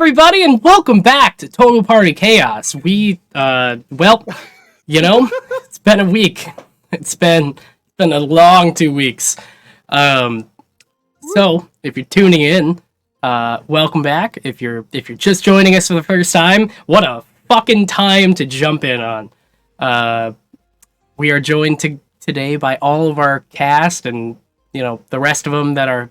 everybody, and welcome back to Total Party Chaos. It's been a week. It's been a long 2 weeks. So if you're tuning in, welcome back. If you're just joining us for the first time, what a fucking time to jump in on. We are joined today by all of our cast and the rest of them that are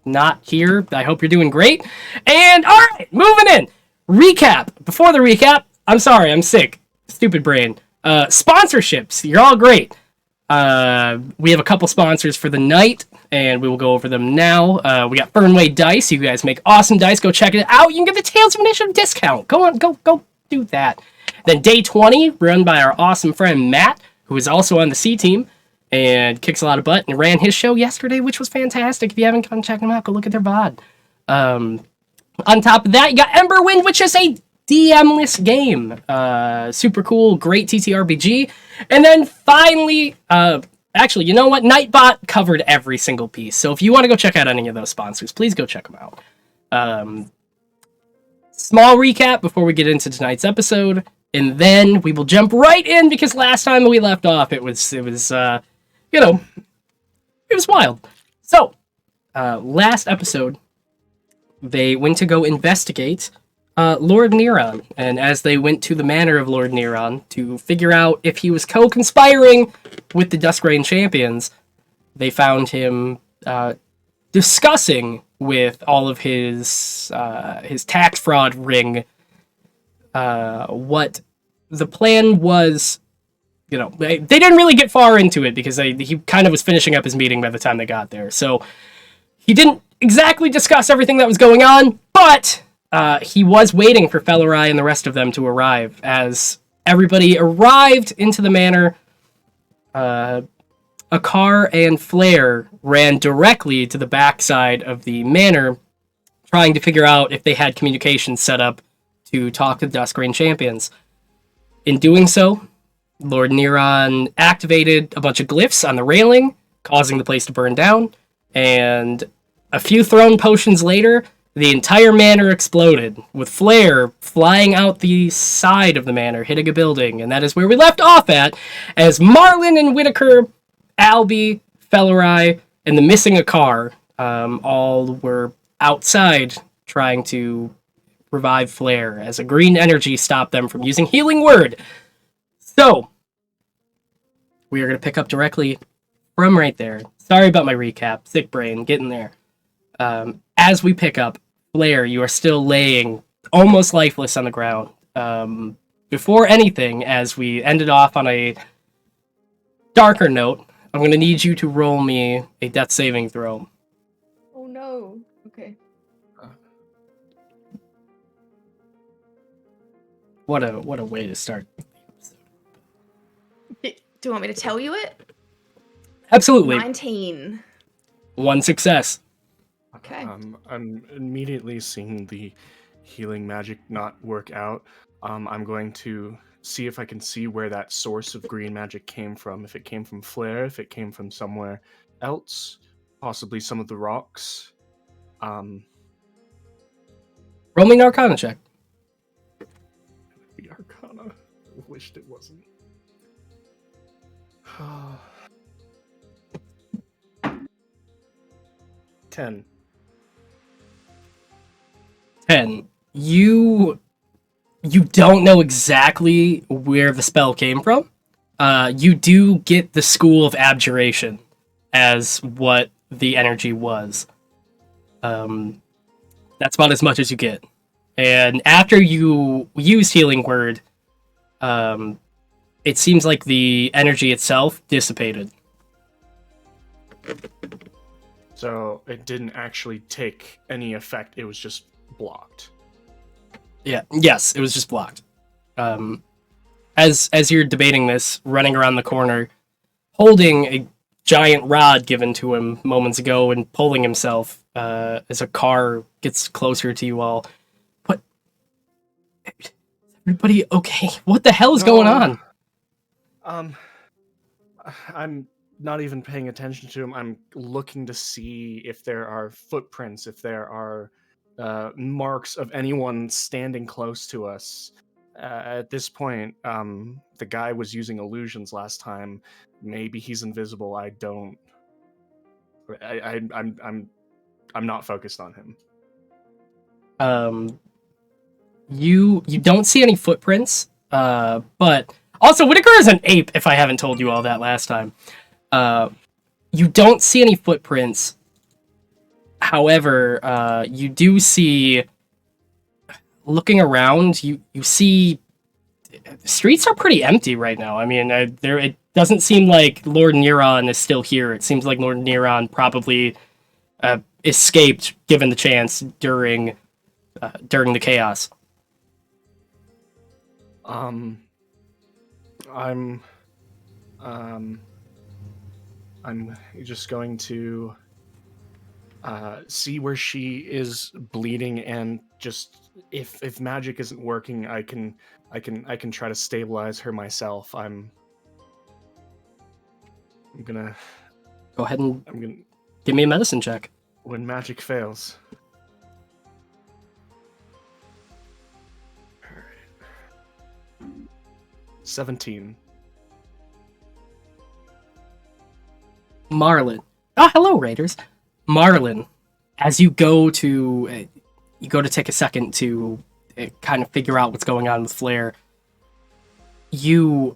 not here. I hope you're doing great. And all right, moving in. Recap. Before the recap, I'm sorry, I'm sick. Stupid brain. Sponsorships. You're all great. We have a couple sponsors for the night, and we will go over them now. We got Fernway Dice. You guys make awesome dice. Go check it out. You can get the Tales of Initiative discount. Go on, go do that. Then Day 20, run by our awesome friend Matt, who is also on the C team and kicks a lot of butt and ran his show yesterday, which was fantastic. If you haven't gone check them out, go look at their VOD. On top of that, you got Emberwind, which is a DM-less game. Super cool, great TTRPG. And then finally, actually, you know what? Nightbot covered every single piece. So if you want to go check out any of those sponsors, please go check them out. Small recap before we get into tonight's episode. And then we will jump right in, because last time we left off, it was wild. So, last episode, they went to go investigate Lord Nerons, and as they went to the manor of Lord Nerons to figure out if he was co-conspiring with the Duskgrain champions, they found him discussing with all of his tax fraud ring what the plan was. They didn't really get far into it because he kind of was finishing up his meeting by the time they got there. So he didn't exactly discuss everything that was going on, but he was waiting for Fellerai and the rest of them to arrive. As everybody arrived into the manor, Akar and Flare ran directly to the backside of the manor, trying to figure out if they had communications set up to talk to the Duskgrain champions. In doing so, Lord Nerons activated a bunch of glyphs on the railing, causing the place to burn down, and a few thrown potions later, the entire manor exploded, with Flare flying out the side of the manor, hitting a building, and that is where we left off at, as Marlin and Whitaker, Albie, Fellerai, and the missing Akar all were outside trying to revive Flare, as a green energy stopped them from using Healing Word. So, we are going to pick up directly from right there. Sorry about my recap. Sick brain. Getting there. As we pick up, Flare, you are still laying almost lifeless on the ground. Before anything, as we ended off on a darker note, I'm going to need you to roll me a death saving throw. Oh no. Okay. What a way to start. Do you want me to tell you it? Absolutely. 19. One success. Okay. I'm immediately seeing the healing magic not work out. I'm going to see if I can see where that source of green magic came from. If it came from Flare, if it came from somewhere else, possibly some of the rocks. Roll me an Arcana check. The Arcana. I wished it wasn't. 10. 10. You don't know exactly where the spell came from. You do get the School of Abjuration as what the energy was. That's about as much as you get. And after you use Healing Word, it seems like the energy itself dissipated. So it didn't actually take any effect. It was just blocked. Yeah. Yes, it was just blocked. As you're debating this, running around the corner, holding a giant rod given to him moments ago and pulling himself as a car gets closer to you all. What? Everybody okay? What the hell is going on? I'm not even paying attention to him. I'm looking to see if there are footprints, if there are marks of anyone standing close to us. At this point, the guy was using illusions last time. Maybe he's invisible. I don't. I'm not focused on him. You don't see any footprints, but also Whitaker is an ape, if I haven't told you all that last time. You don't see any footprints. However, you do see, looking around, you see the streets are pretty empty right now. I mean, it doesn't seem like Lord Neron is still here. It seems like Lord Neron probably escaped, given the chance, during the chaos. I'm just going to see where she is bleeding, and just if magic isn't working, I can try to stabilize her myself. I'm gonna Go ahead and give me a medicine check. When magic fails. All right. 17. Marlin. Ah, hello, Raiders. Marlin, as you go to take a second to kind of figure out what's going on with Flair, you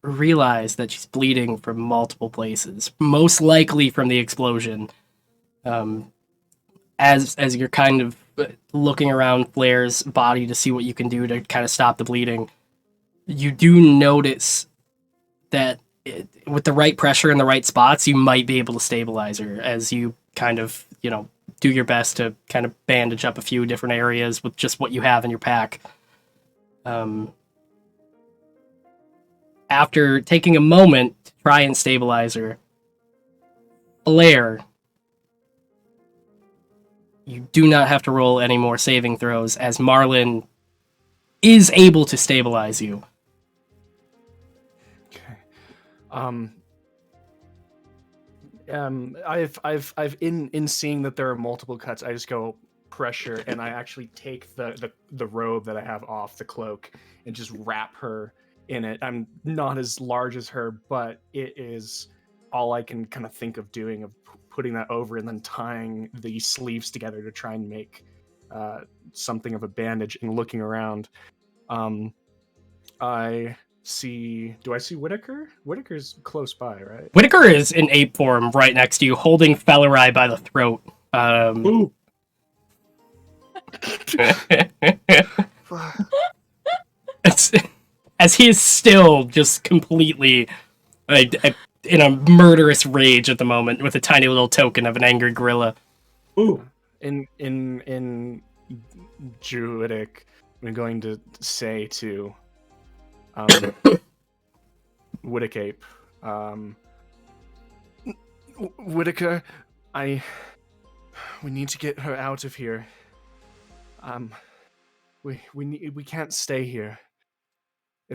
realize that she's bleeding from multiple places, most likely from the explosion. As you're kind of looking around Flair's body to see what you can do to kind of stop the bleeding, you do notice that with the right pressure in the right spots, you might be able to stabilize her as you kind of, do your best to kind of bandage up a few different areas with just what you have in your pack. After taking a moment to try and stabilize her, Flair, you do not have to roll any more saving throws, as Marlin is able to stabilize you. Okay. I've in seeing that there are multiple cuts, I just go pressure, and I actually take the robe that I have off, the cloak, and just wrap her in it. I'm not as large as her, but it is all I can kind of think of doing, of putting that over and then tying the sleeves together to try and make something of a bandage. And looking around, I see. Do I see Whitaker? Whitaker's close by, right? Whitaker is in ape form right next to you, holding Fellerai by the throat. Ooh. As he is still just completely in a murderous rage at the moment, with a tiny little token of an angry gorilla. Ooh. In Druidic, I'm going to say to Whitacape, Whitaker, we need to get her out of here. We can't stay here.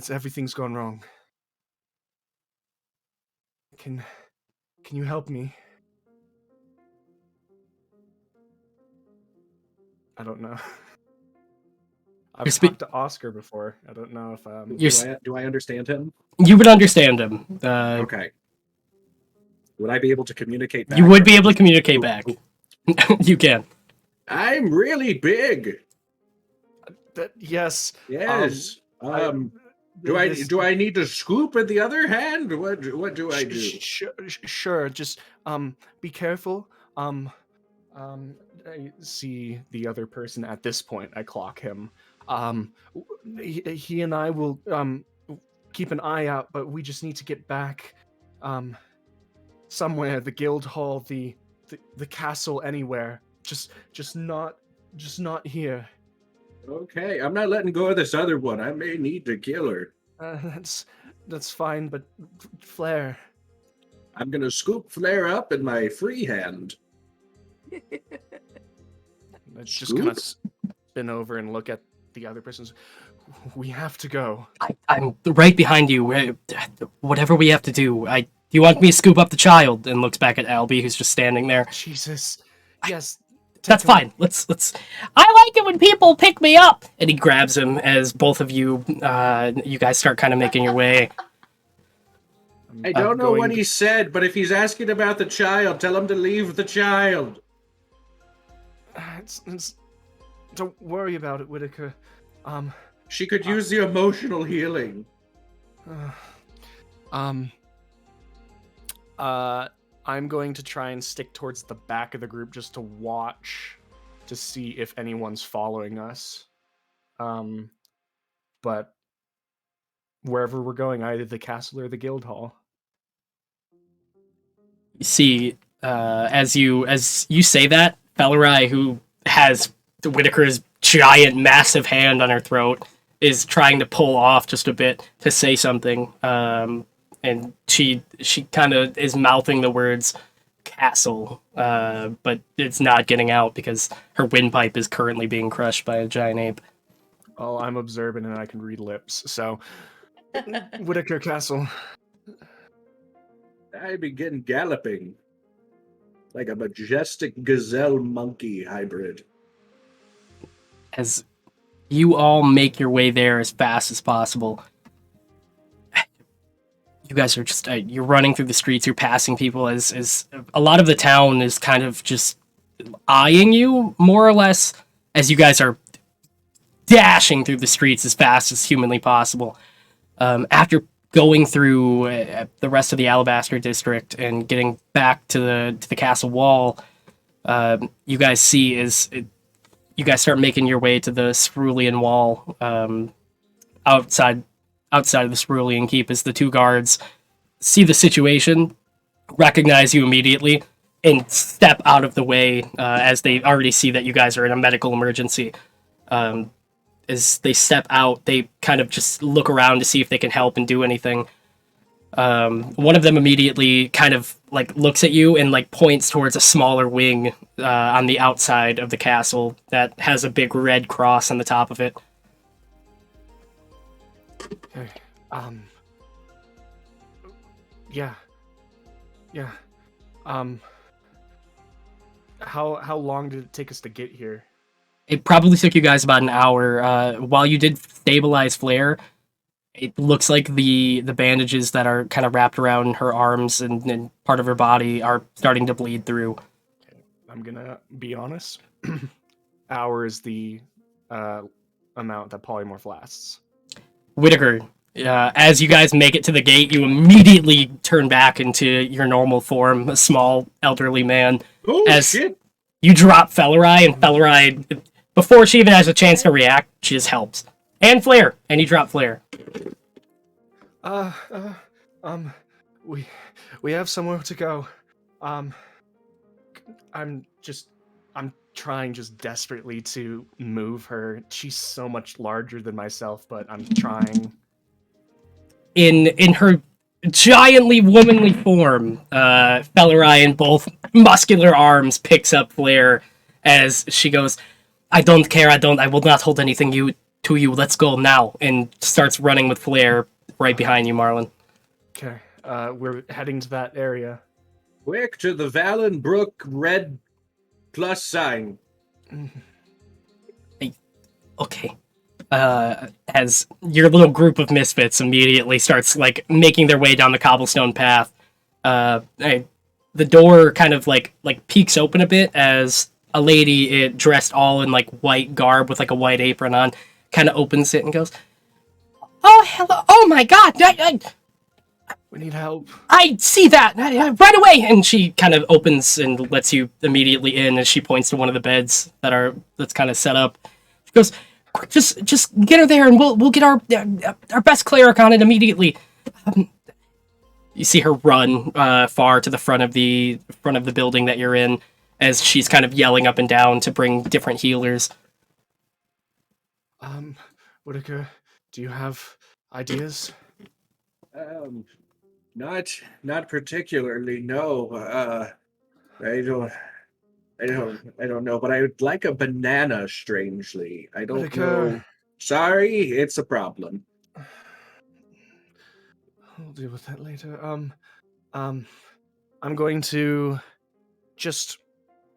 Everything's gone wrong. Can you help me? I don't know. I've talked to Oscar before. I don't know if do I understand him? You would understand him. Okay. Would I be able to communicate back? You would be able to communicate back. You can. I'm really big. Yes. Yes. Do I need to scoop at the other hand? What do I do? Sure. Just be careful. I see the other person at this point. I clock him. He and I will keep an eye out, but we just need to get back somewhere. The guild hall, the castle, anywhere. Just not here. Okay, I'm not letting go of this other one. I may need to kill her. That's fine, but Flair. I'm gonna scoop Flair up in my free hand. Let's just kind of spin over and look at the other person's. We have to go. I'm right behind you. Whatever we have to do, you want me to scoop up the child? And looks back at Albie, who's just standing there. Jesus. Yes. That's take him. fine. Let's. I like it when people pick me up. And he grabs him as both of you, you guys start kind of making your way. I don't know going what to- he said, but if he's asking about the child, tell him to leave the child. Don't worry about it, Whitaker. She could use the emotional healing. I'm going to try and stick towards the back of the group just to watch to see if anyone's following us. But wherever we're going, either the castle or the guild hall. You see, as you say that, Fellerai, who has Whitaker's giant, massive hand on her throat, is trying to pull off just a bit to say something. And she kind of is mouthing the words castle, but it's not getting out because her windpipe is currently being crushed by a giant ape. Oh, I'm observant and I can read lips, so Whitaker Castle. I begin galloping like a majestic gazelle monkey hybrid. As you all make your way there as fast as possible, you guys are just you're running through the streets, you're passing people as a lot of the town is kind of just eyeing you more or less as you guys are dashing through the streets as fast as humanly possible. After going through the rest of the Alabaster district and getting back to the castle wall, you guys see you guys start making your way to the Cerulean wall, outside of the Cerulean keep, as the two guards see the situation, recognize you immediately, and step out of the way as they already see that you guys are in a medical emergency. As they step out, they kind of just look around to see if they can help and do anything. One of them immediately kind of like looks at you and like points towards a smaller wing on the outside of the castle that has a big red cross on the top of it. Okay. Yeah. How long did it take us to get here? It probably took you guys about an hour. While you did stabilize Flare, it looks like the bandages that are kind of wrapped around her arms and part of her body are starting to bleed through. Okay. I'm gonna be honest. Hour is the amount that polymorph lasts. Whitaker, as you guys make it to the gate, you immediately turn back into your normal form, a small, elderly man. Oh, As- shit! You drop Fellerai, and Fellerai, before she even has a chance to react, she just helps. And Flare, and you drop Flare. We have somewhere to go. I'm trying just desperately to move her. She's so much larger than myself, but I'm trying. In her giantly womanly form, Fellerai in both muscular arms picks up Flare as she goes, I don't care, I will not hold anything to you, let's go now, and starts running with Flare right behind you, Marlin. Okay, we're heading to that area. Quick to the Valenbrook red plus sign. Okay. As your little group of misfits immediately starts like making their way down the cobblestone path, the door kind of like peeks open a bit as a lady dressed all in like white garb with like a white apron on kind of opens it and goes, "Oh hello! Oh my God! We need help. I see that right away!" And she kind of opens and lets you immediately in as she points to one of the beds that's kind of set up. She goes, "Quick, just get her there, and we'll get our best cleric on it immediately." You see her run far to the front of the building that you're in, as she's kind of yelling up and down to bring different healers. Whitaker, do you have ideas? Not particularly. No. I don't know. But I would like a banana. Strangely, I don't Whitaker. know. Sorry, it's a problem. I'll deal with that later. I'm going to just.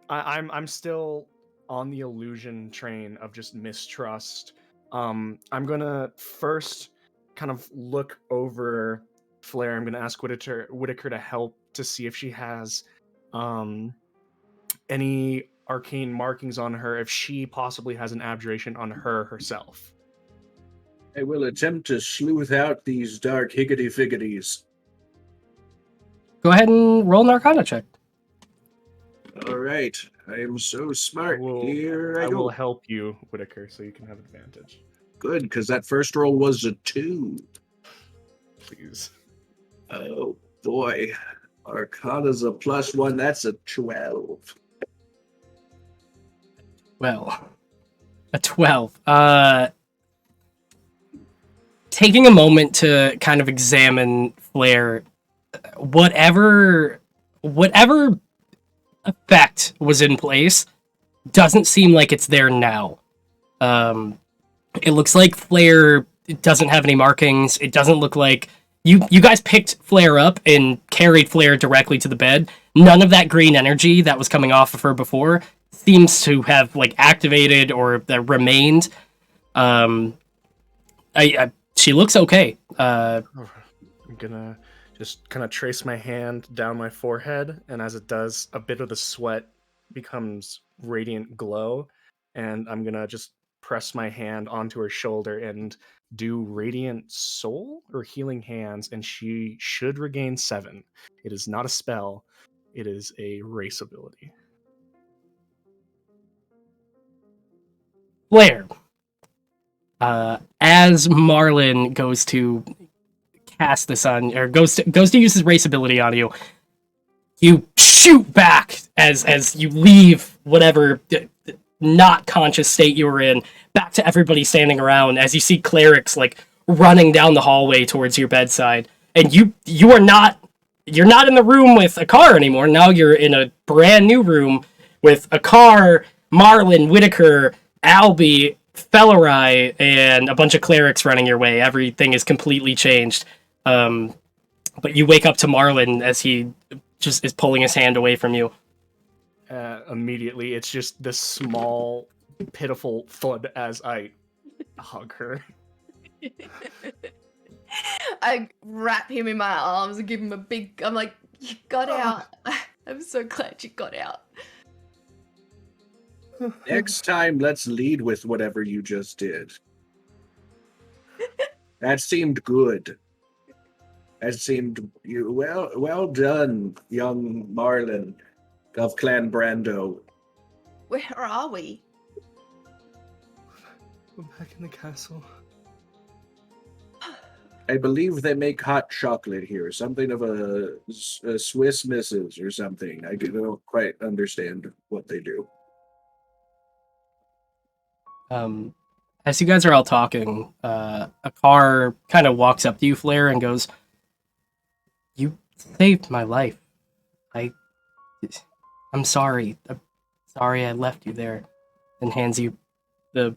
I'm still on the illusion train of just mistrust. I'm gonna first kind of look over Flair. I'm gonna ask Whitaker to help to see if she has any arcane markings on her, if she possibly has an abjuration on her herself. I will attempt to sleuth out these dark higgity-figgities. Go ahead and roll an Arcana check. All right, I am so smart. Here I I go. will help you, Whitaker, so you can have advantage. Good, because that first roll was a 2. Please. Oh boy, Arcana's a +1. That's a 12. Well, a 12. Taking a moment to kind of examine Flair, whatever effect was in place doesn't seem like it's there now. It looks like Flair doesn't have any markings. It doesn't look like you guys picked Flair up and carried Flair directly to the bed. None of that green energy that was coming off of her before seems to have like activated or remained. She looks okay. I'm gonna just kind of trace my hand down my forehead, and as it does, a bit of the sweat becomes radiant glow, and I'm gonna just press my hand onto her shoulder and do radiant soul or healing hands, and she should regain 7. It is not a spell, it is a race ability. Flair. As Marlin goes to cast this on, or goes to use his race ability on you, you shoot back as you leave whatever not conscious state you were in, back to everybody standing around as you see clerics like running down the hallway towards your bedside, and you're not in the room with a car anymore. Now you're in a brand new room with a car, Marlin, Whitaker, Albie, Fellerai, and a bunch of clerics running your way. Everything is completely changed. But you wake up to Marlin as he just is pulling his hand away from you. Immediately, it's just this small, pitiful thud as I hug her. I wrap him in my arms and give him a big. I'm like, you got out. I'm so glad you got out. Next time, let's lead with whatever you just did. That seemed good. That seemed well done, young Marlin of Clan Brando. Where are we? We're back in the castle. I believe they make hot chocolate here, something of a Swiss misses or something. I don't quite understand what they do. As you guys are all talking, a car kind of walks up to you, Flair, and goes, "You saved my life. I'm sorry. I'm sorry I left you there," and hands you the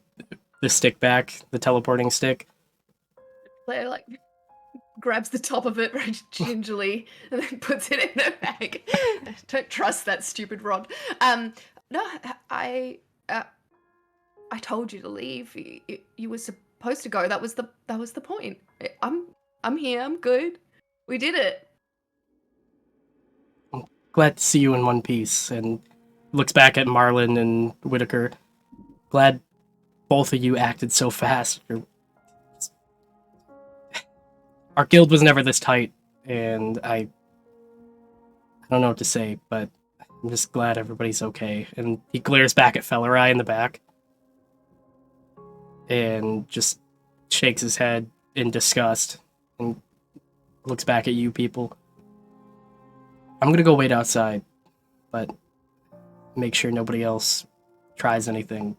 stick back, the teleporting stick. Claire like grabs the top of it very gingerly and then puts it in her bag. I don't trust that stupid rod. No, I told you to leave. You were supposed to go. That was the point. I'm here. I'm good. We did it. I'm glad to see you in one piece, and looks back at Marlin and Whitaker. Glad both of you acted so fast. Our guild was never this tight, and I don't know what to say, but I'm just glad everybody's okay. And he glares back at Fellerai in the back and just shakes his head in disgust and looks back at you people. I'm gonna go wait outside, but make sure nobody else tries anything.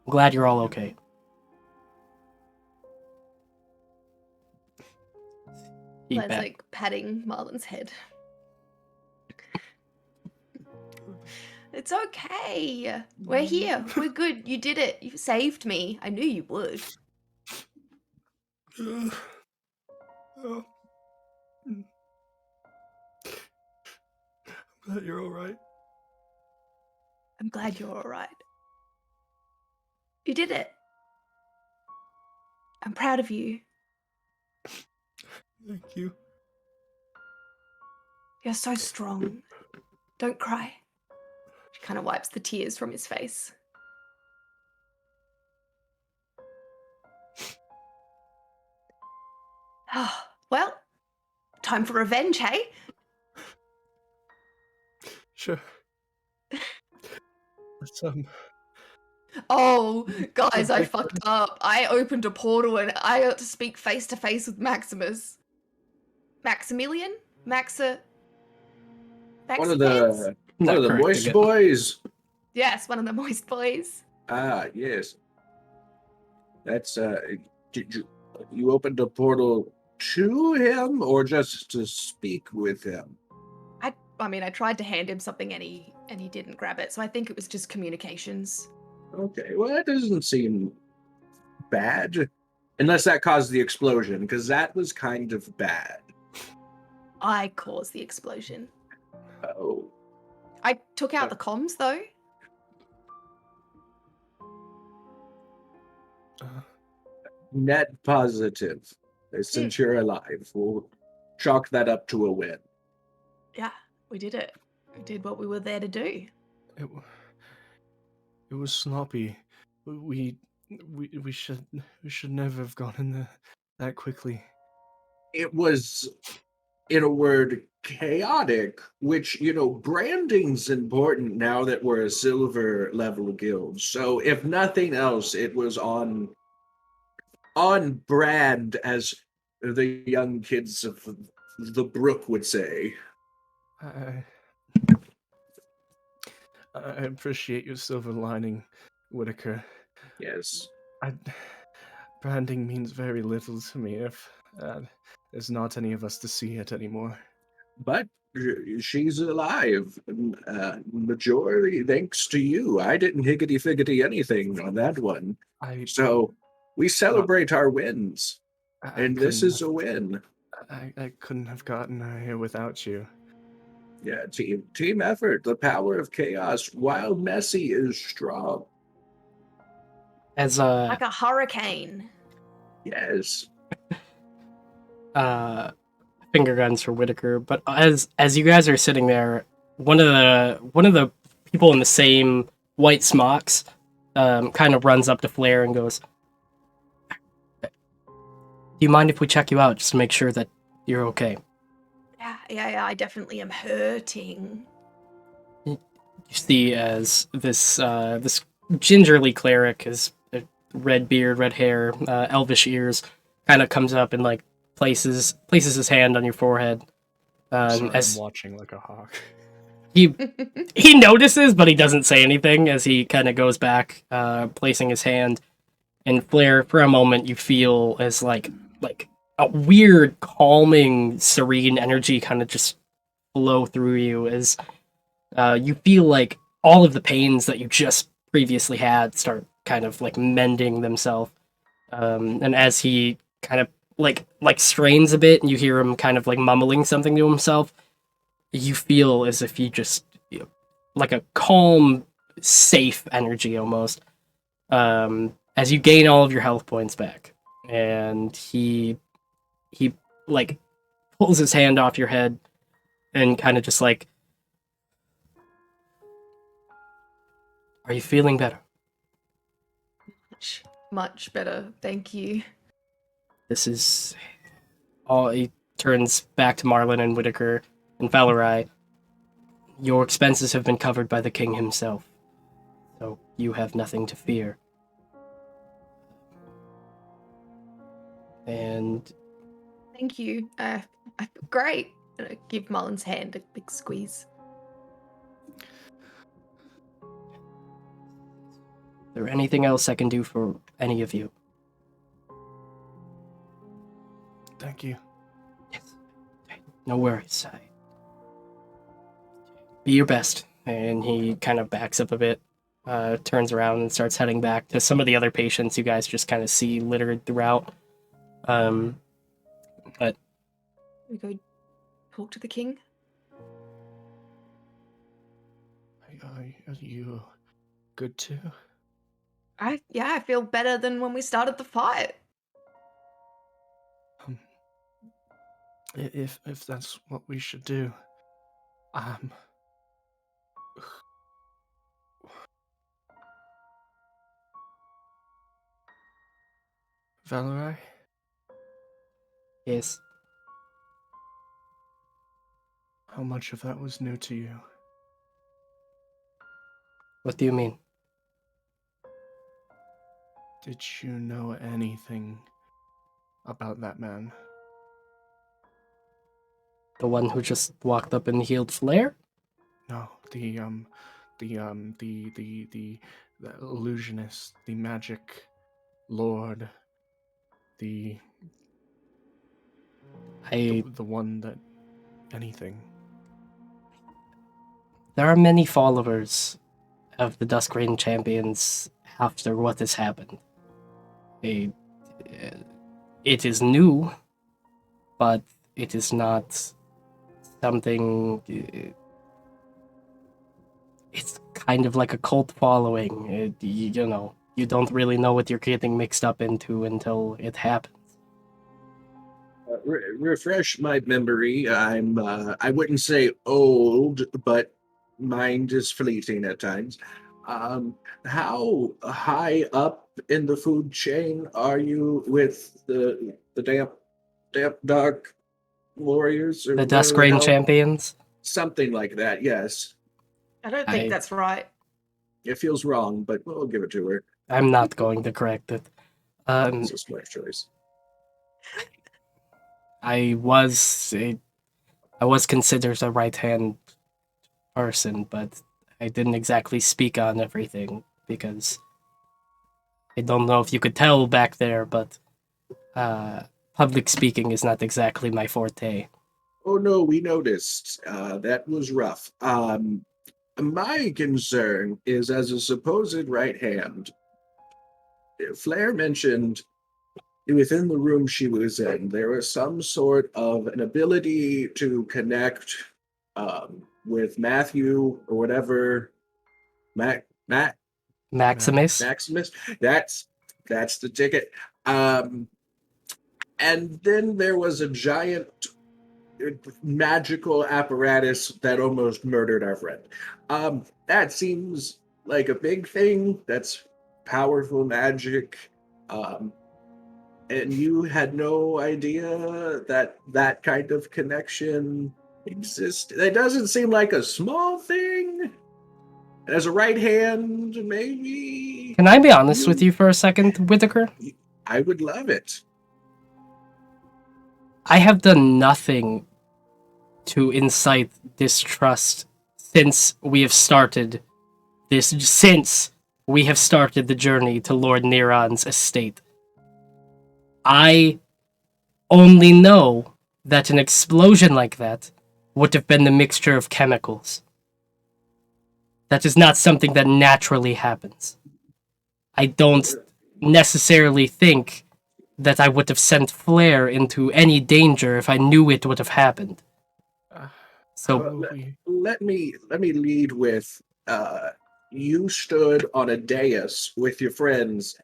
I'm glad you're all okay. Claire's like patting Marlin's head. It's okay. We're here. We're good. You did it. You saved me. I knew you would. glad you're all right. I'm glad you're all right. You did it. I'm proud of you. Thank you. You're so strong. Don't cry. She kind of wipes the tears from his face. Oh, well, time for revenge, hey? Sure. Let's Oh, guys, I fucked up. I opened a portal and I got to speak face to face with Maximus. Maximilian? One of Maxipants? the Not correct moist again. boys. Yes, one of the moist boys. Ah, yes. That's did you opened a portal to him or just to speak with him? I mean, I tried to hand him something and he didn't grab it, so I think it was just communications. Okay, well that doesn't seem bad. Unless that caused the explosion, because that was kind of bad. I caused the explosion. Oh. I took out the comms, though. Net positive. Since you're alive, we'll chalk that up to a win. Yeah, we did it. We did what we were there to do. It was sloppy. We should never have gone in there that quickly. It was, in a word, chaotic, which, branding's important now that we're a silver level guild. So if nothing else, it was on brand, as the young kids of the Brook would say. I appreciate your silver lining, Whitaker. Yes. Branding means very little to me if there's not any of us to see it anymore. But she's alive. Majority thanks to you. I didn't higgity-figgity anything on that one. So we celebrate our wins. And this is a win. I couldn't have gotten her here without you. Yeah, team effort. The power of chaos, while messy, is strong. As Like a hurricane. Yes. Finger guns for Whitaker, but as you guys are sitting there, one of the people in the same white smocks kind of runs up to Flair and goes, "Do you mind if we check you out just to make sure that you're okay?" Yeah, I definitely am hurting. You see as this gingerly cleric, his red beard, red hair, elvish ears, kind of comes up and like places his hand on your forehead. Sorry, As I'm watching like a hawk. he notices, but he doesn't say anything as he kind of goes back, placing his hand. And Flair, for a moment, you feel as like a weird, calming, serene energy kind of just flow through you as you feel like all of the pains that you just previously had start kind of like mending themselves. And as he kind of like strains a bit, and you hear him kind of like mumbling something to himself, you feel as if you just like a calm, safe energy almost. As you gain all of your health points back, and he like pulls his hand off your head and kind of just like, "Are you feeling better?" Much better, thank you. This is all. He turns back to Marlin and Whitaker and Valerai. "Your expenses have been covered by the king himself, so you have nothing to fear." And Thank you. Great. And I give Marlin's hand a big squeeze. is there anything else I can do for any of you? Thank you. Yes. No worries. Be your best. And he kind of backs up a bit, turns around and starts heading back to some of the other patients you guys just kind of see littered throughout. But We go talk to the king. Are you good too? I feel better than when we started the fight. If that's what we should do, Valerie? Yes. How much of that was new to you? What do you mean? Did you know anything about that man? The one who just walked up and healed Flair? No, the illusionist, the magic lord, the one that anything. There are many followers of the Duskgrain Champions after what has happened. It is new, but it is not something. It's kind of like a cult following. You don't really know what you're getting mixed up into until it happens. Refresh my memory. I wouldn't say old, but mind is fleeting at times. How high up in the food chain are you with the damp dark warriors or The whatever Duskgrain hell? Champions? Something like that, yes. I don't think I- that's right. It feels wrong, but we'll give it to her. I'm not going to correct it. It's a smart choice. I was considered a right-hand person, but I didn't exactly speak on everything because I don't know if you could tell back there, but public speaking is not exactly my forte. Oh no, we noticed. That was rough. My concern is as a supposed right hand. Flair mentioned within the room she was in, there was some sort of an ability to connect with Matthew or whatever. Maximus? Maximus. That's the ticket. And then there was a giant magical apparatus that almost murdered our friend. That seems like a big thing. That's powerful magic. And you had no idea that that kind of connection existed. It doesn't seem like a small thing. As a right hand, maybe. Can I be honest with you for a second, Whitaker? I would love it. I have done nothing to incite distrust since we have started the journey to Lord Nerons' estate. I only know that an explosion like that would have been the mixture of chemicals. That is not something that naturally happens. I don't necessarily think that I would have sent Flair into any danger if I knew it would have happened. So let me lead with you stood on a dais with your friends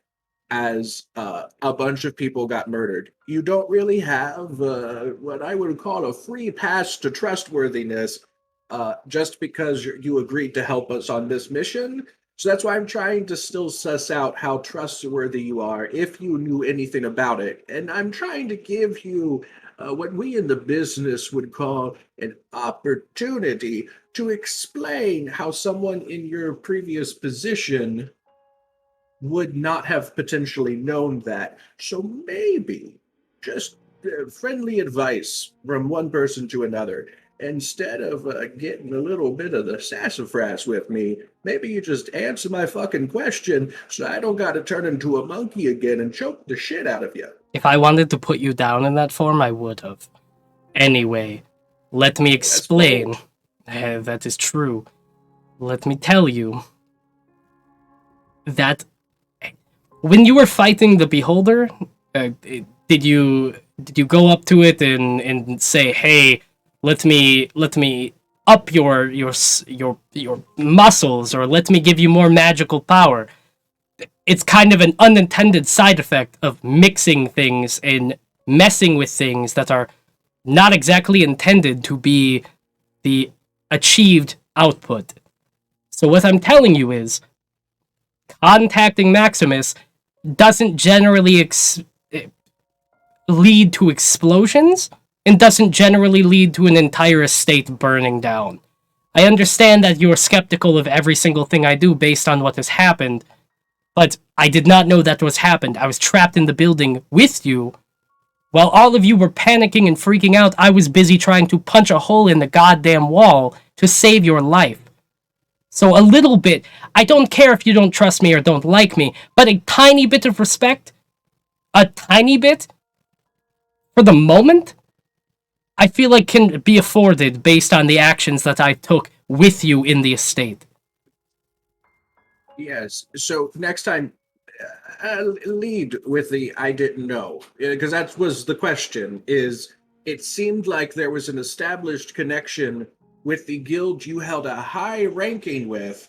as a bunch of people got murdered. You don't really have what I would call a free pass to trustworthiness just because you agreed to help us on this mission. So that's why I'm trying to still suss out how trustworthy you are, if you knew anything about it. And I'm trying to give you what we in the business would call an opportunity to explain how someone in your previous position would not have potentially known that. So maybe just friendly advice from one person to another. Instead of getting a little bit of the sassafras with me, maybe you just answer my fucking question so I don't got to turn into a monkey again and choke the shit out of you. if I wanted to put you down in that form, I would have. Anyway, let me explain. That is true. Let me tell you that when you were fighting the Beholder, did you go up to it and say, "Hey, let me up your muscles, or let me give you more magical power. It's kind of an unintended side effect of mixing things and messing with things that are not exactly intended to be the achieved output. So what I'm telling you is, contacting Maximus doesn't generally lead to explosions, and doesn't generally lead to an entire estate burning down. I understand that you're skeptical of every single thing I do based on what has happened, but I did not know that was happened. I was trapped in the building with you. While all of you were panicking and freaking out, I was busy trying to punch a hole in the goddamn wall to save your life. So a little bit, I don't care if you don't trust me or don't like me, but a tiny bit of respect, a tiny bit, for the moment, I feel like can be afforded based on the actions that I took with you in the estate. Yes. So next time, lead with the "I didn't know," because that was the question. Is it seemed like there was an established connection with the guild you held a high ranking with,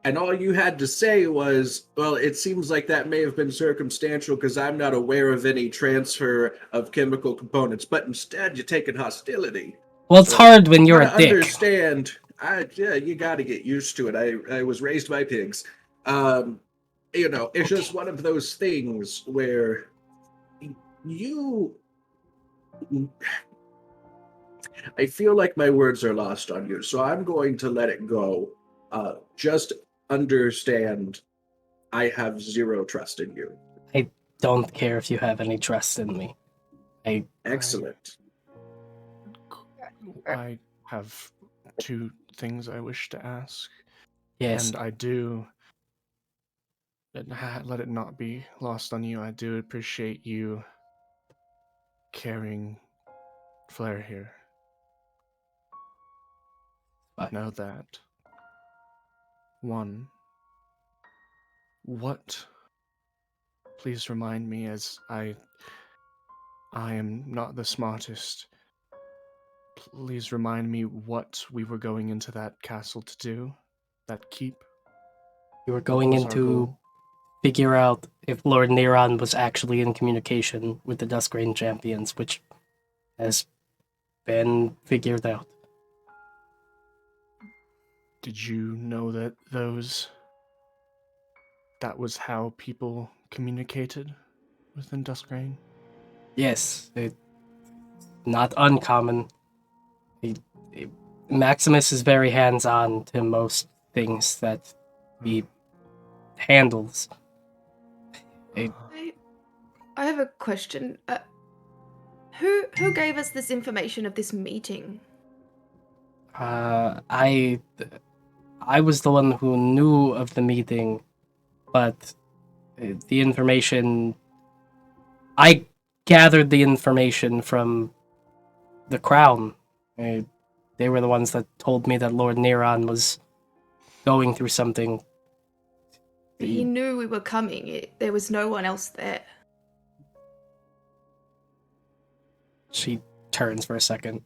and all you had to say was, "Well, it seems like that may have been circumstantial because I'm not aware of any transfer of chemical components." But instead, you take in hostility. Well, it's hard when you're I a dick. understand. Yeah, you got to get used to it. I was raised by pigs. It's just one of those things where you. I feel like my words are lost on you, so I'm going to let it go. Just understand, I have zero trust in you. I don't care if you have any trust in me. Excellent. I have two things I wish to ask. Yes. And I do, let it not be lost on you, I do appreciate you carrying Flair here. What? Know that. One, what, please remind me, as I am not the smartest, please remind me what we were going into that castle to do, that keep. You were going in to figure out if Lord Nerons was actually in communication with the Duskgrain champions, which has been figured out. Did you know that that was how people communicated within Duskgrain? Yes, not uncommon. Maximus is very hands-on to most things that he handles. I have a question. Who gave us this information of this meeting? I was the one who knew of the meeting, but the information... I gathered the information from the Crown. They were the ones that told me that Lord Nerons was going through something. He knew we were coming. There was no one else there. She turns for a second.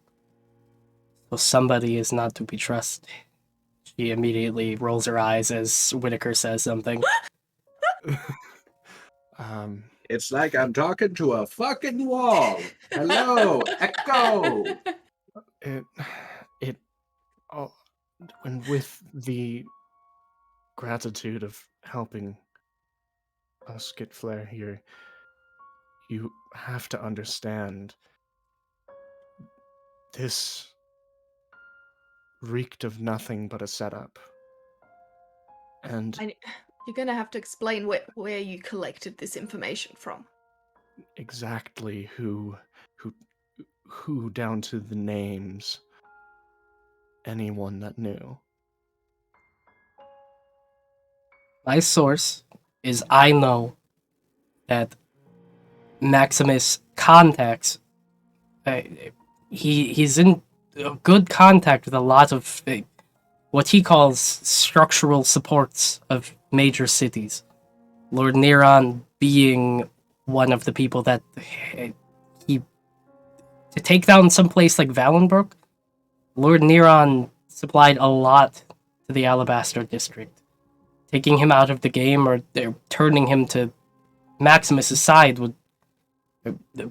So somebody is not to be trusted. She immediately rolls her eyes as Whitaker says something. It's like I'm talking to a fucking wall. Hello, echo. And with the gratitude of helping us get Flair here, you have to understand this reeked of nothing but a setup. And you're gonna have to explain where you collected this information from. Exactly who down to the names. Anyone that knew. My source is I know that Maximus contacts. He's in good contact with a lot of what he calls structural supports of major cities. Lord Nerons being one of the people that to take down some place like Valenbrook, Lord Nerons supplied a lot to the Alabaster District. Taking him out of the game or turning him to Maximus's side would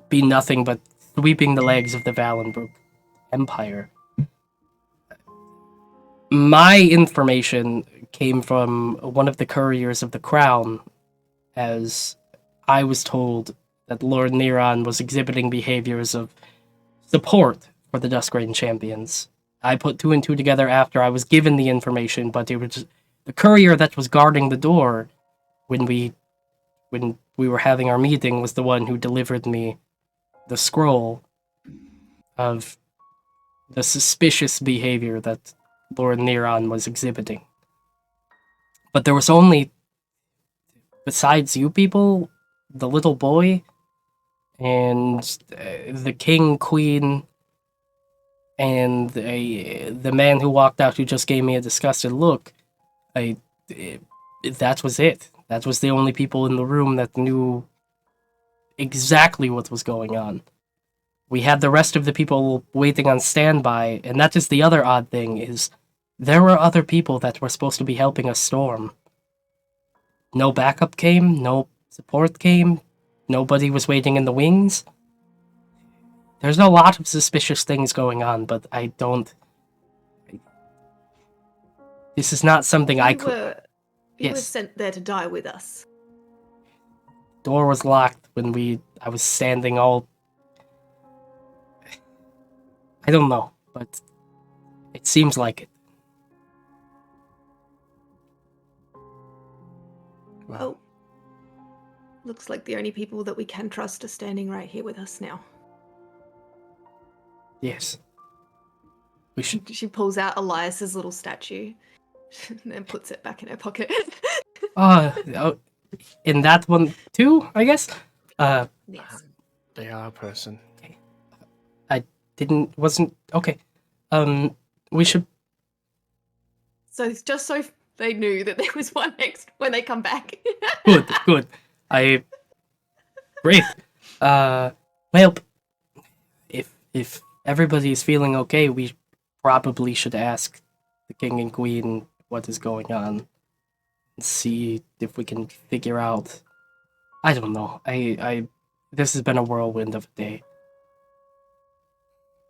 be nothing but sweeping the legs of the Valenbrook Empire. My information came from one of the couriers of the Crown, as I was told that Lord Nerons was exhibiting behaviors of support for the Duskgrain champions. I put two and two together after I was given the information, but it was just the courier that was guarding the door when we were having our meeting was the one who delivered me the scroll of the suspicious behavior that Lord Nerons was exhibiting. But there was only, besides you people, the little boy, and the king, queen, and the man who walked out who just gave me a disgusted look. That was it. That was the only people in the room that knew exactly what was going on. We had the rest of the people waiting on standby, and that is the other odd thing, is there were other people that were supposed to be helping us storm. No backup came, no support came, nobody was waiting in the wings. There's a lot of suspicious things going on, but I don't... This is not something I could... You were sent there to die with us. Door was locked when I was standing all... I don't know, but it seems like it. Well, looks like the only people that we can trust are standing right here with us now. Yes. We should... She pulls out Elias's little statue and puts it back in her pocket. In that one too, I guess? Yes. They are a person. Okay. Wasn't... Okay. We should... So just so they knew that there was one next when they come back. Good. Great. Well, if everybody's feeling okay, we probably should ask the king and queen what is going on and see if we can figure out... I don't know. This has been a whirlwind of a day.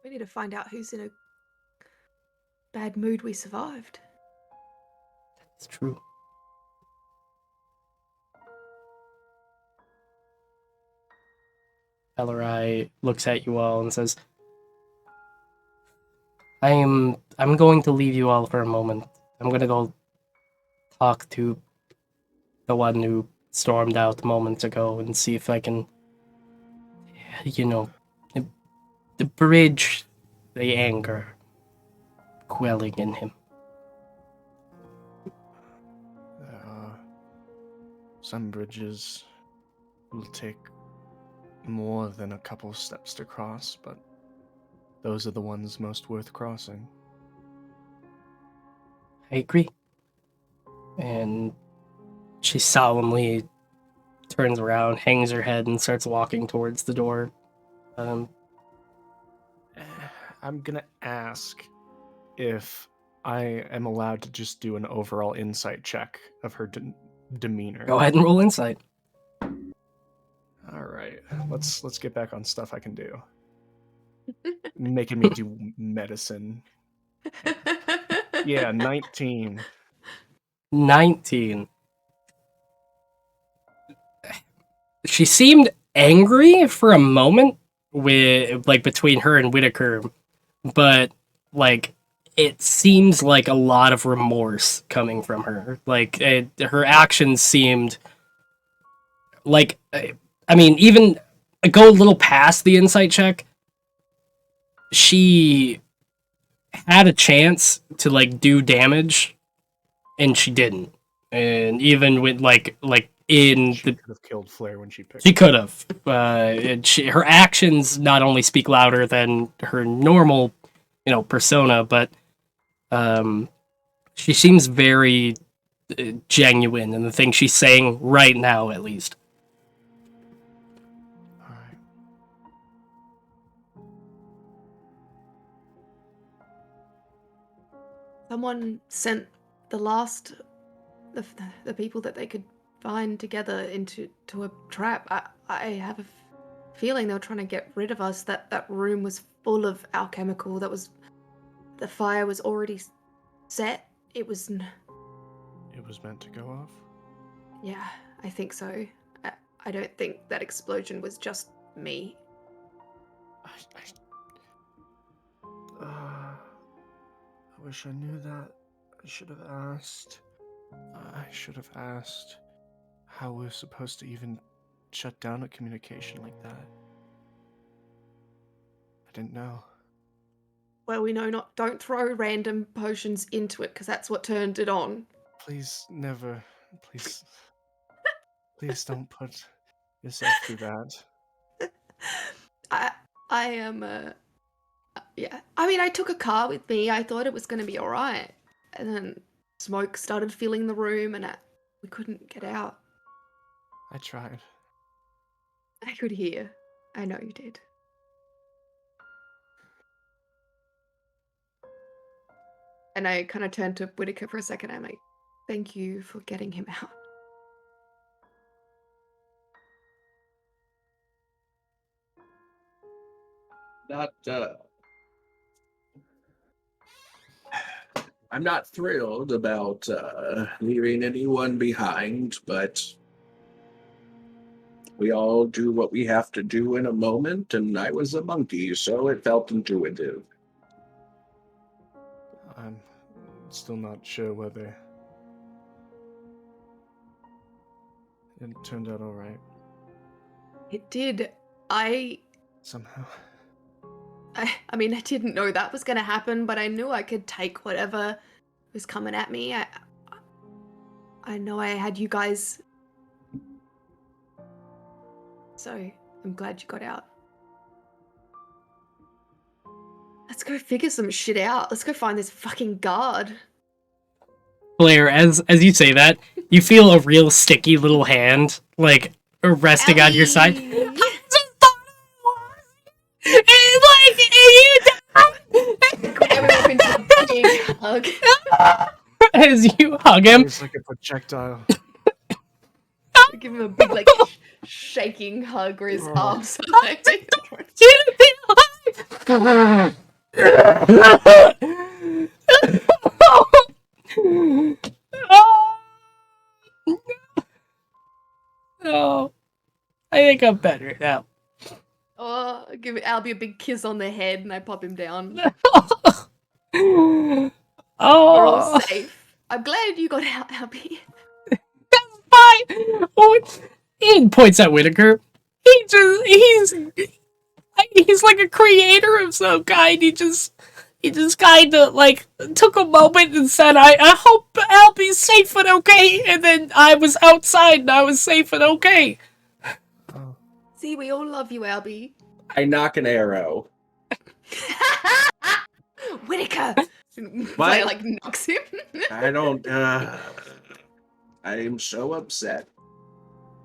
We need to find out who's in a bad mood we survived. It's true. Ellerai looks at you all and says, I'm going to leave you all for a moment. I'm gonna go talk to the one who stormed out moments ago and see if I can, bridge the anger quelling in him. Some bridges will take more than a couple steps to cross, but those are the ones most worth crossing. I agree. And she solemnly turns around, hangs her head, and starts walking towards the door. I'm gonna ask if I am allowed to just do an overall insight check of her demeanor. Go ahead and roll insight. All right, let's get back on stuff I can do. Making me do medicine. Yeah, 19. 19. She seemed angry for a moment between her and Whitaker, but it seems like a lot of remorse coming from her. Her actions seemed even go a little past the insight check. She had a chance to do damage, and she didn't. And even with she could have killed Flair when she picked. She could have. Her actions not only speak louder than her normal, persona, but she seems very genuine in the things she's saying right now, at least. All right. someone sent the last the people that they could find together into a trap. I have a feeling they were trying to get rid of us. That room was full of alchemical. The fire was already set. It was meant to go off? Yeah, I think so. I don't think that explosion was just me. I wish I knew that. I should have asked. How we're supposed to even shut down a communication like that. I didn't know. Well, we know not. Don't throw random potions into it, because that's what turned it on. Please, never. Please don't put yourself through that. I am yeah. I mean, I took a car with me. I thought it was going to be all right, and then smoke started filling the room, and we couldn't get out. I tried. I could hear. I know you did. And I kind of turned to Whitaker for a second. I'm like, thank you for getting him out. I'm not thrilled about leaving anyone behind, but we all do what we have to do in a moment, and I was a monkey, so it felt intuitive. I'm still not sure whether it turned out all right. It did. Somehow. I mean, I didn't know that was going to happen, but I knew I could take whatever was coming at me. I know I had you guys. So, I'm glad you got out. Let's go figure some shit out. Let's go find this fucking guard. Blair, as you say that, you feel a real sticky little hand, like, resting on your side. Everyone into a big hug. As you hug him. It's like a projectile. Give him a big, like, shaking hug where his arms are like... Oh, I think I'm better now. Oh, give Albie a big kiss on the head and I pop him down. Oh, we're all safe. I'm glad you got out, Albie. That's fine. Oh, he points at Whitaker. He's like a creator of some kind. He just kind of like took a moment and said, I hope Albie's safe and okay. And then I was outside and I was safe and okay. See, we all love you, Albie. I knock an arrow. Whitaker! What? I like knocks him. I don't. I'm so upset.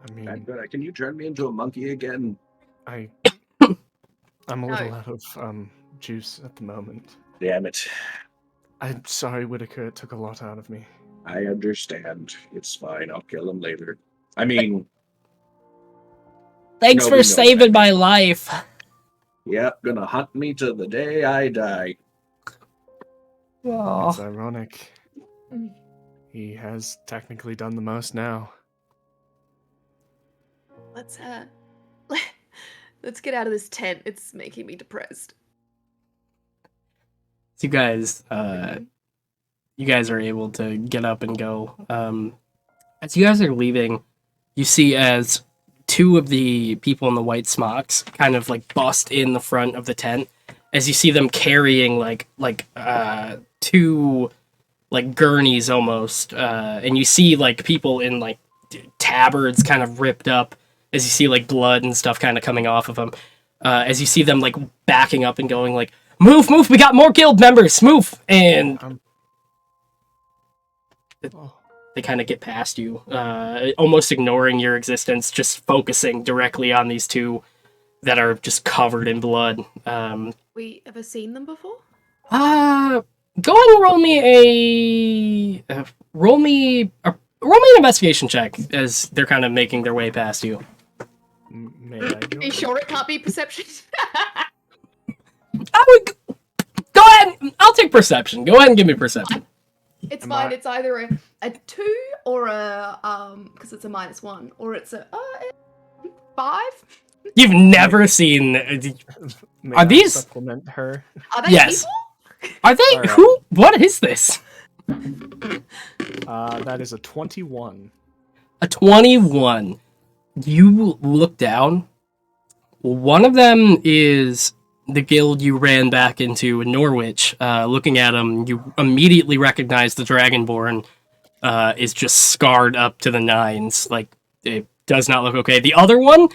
I mean, can you turn me into a monkey again? I'm a little out of juice at the moment. Damn it. I'm sorry, Whitaker. It took a lot out of me. I understand. It's fine. I'll kill him later. I mean... Thanks for saving my life. Yep, gonna hunt me to the day I die. Oh. It's ironic. He has technically done the most now. Let's get out of this tent. It's making me depressed. So you guys are able to get up and go. As you guys are leaving, you see as two of the people in the white smocks kind of like bust in the front of the tent, as you see them carrying like two like gurneys almost, and you see like people in like tabards kind of ripped up, as you see like blood and stuff kind of coming off of them, as you see them like backing up and going like, move, we got more guild members, move, and they kind of get past you, almost ignoring your existence, just focusing directly on these two that are just covered in blood. We ever seen them before? Go ahead and roll me an investigation check as they're kind of making their way past you. May I Are join? you sure it can't be perception? I would go ahead. I'll take perception. Go ahead and give me perception. It's Am fine. I- It's either a 2 or a because it's a -1, or it's a 5. You've never seen. May Are I these- supplement her? Are they Yes. people? Are they Alright. who? What is this? That is a 21. A 21. You look down. One of them is the guild you ran back into in Norwich. Looking at him, you immediately recognize the Dragonborn is just scarred up to the nines. Like, it does not look okay. The other one,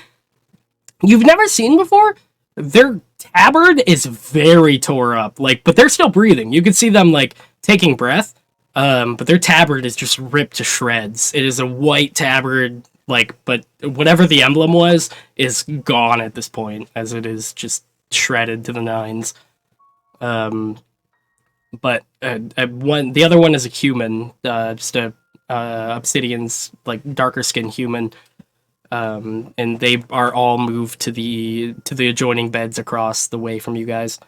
you've never seen before. Their tabard is very tore up. Like, but they're still breathing. You can see them, like, taking breath. But their tabard is just ripped to shreds. It is a white tabard, like, but whatever the emblem was is gone at this point, as it is just shredded to the nines. But the other one is a human, just a obsidian's like darker skinned human, and they are all moved to the adjoining beds across the way from you guys.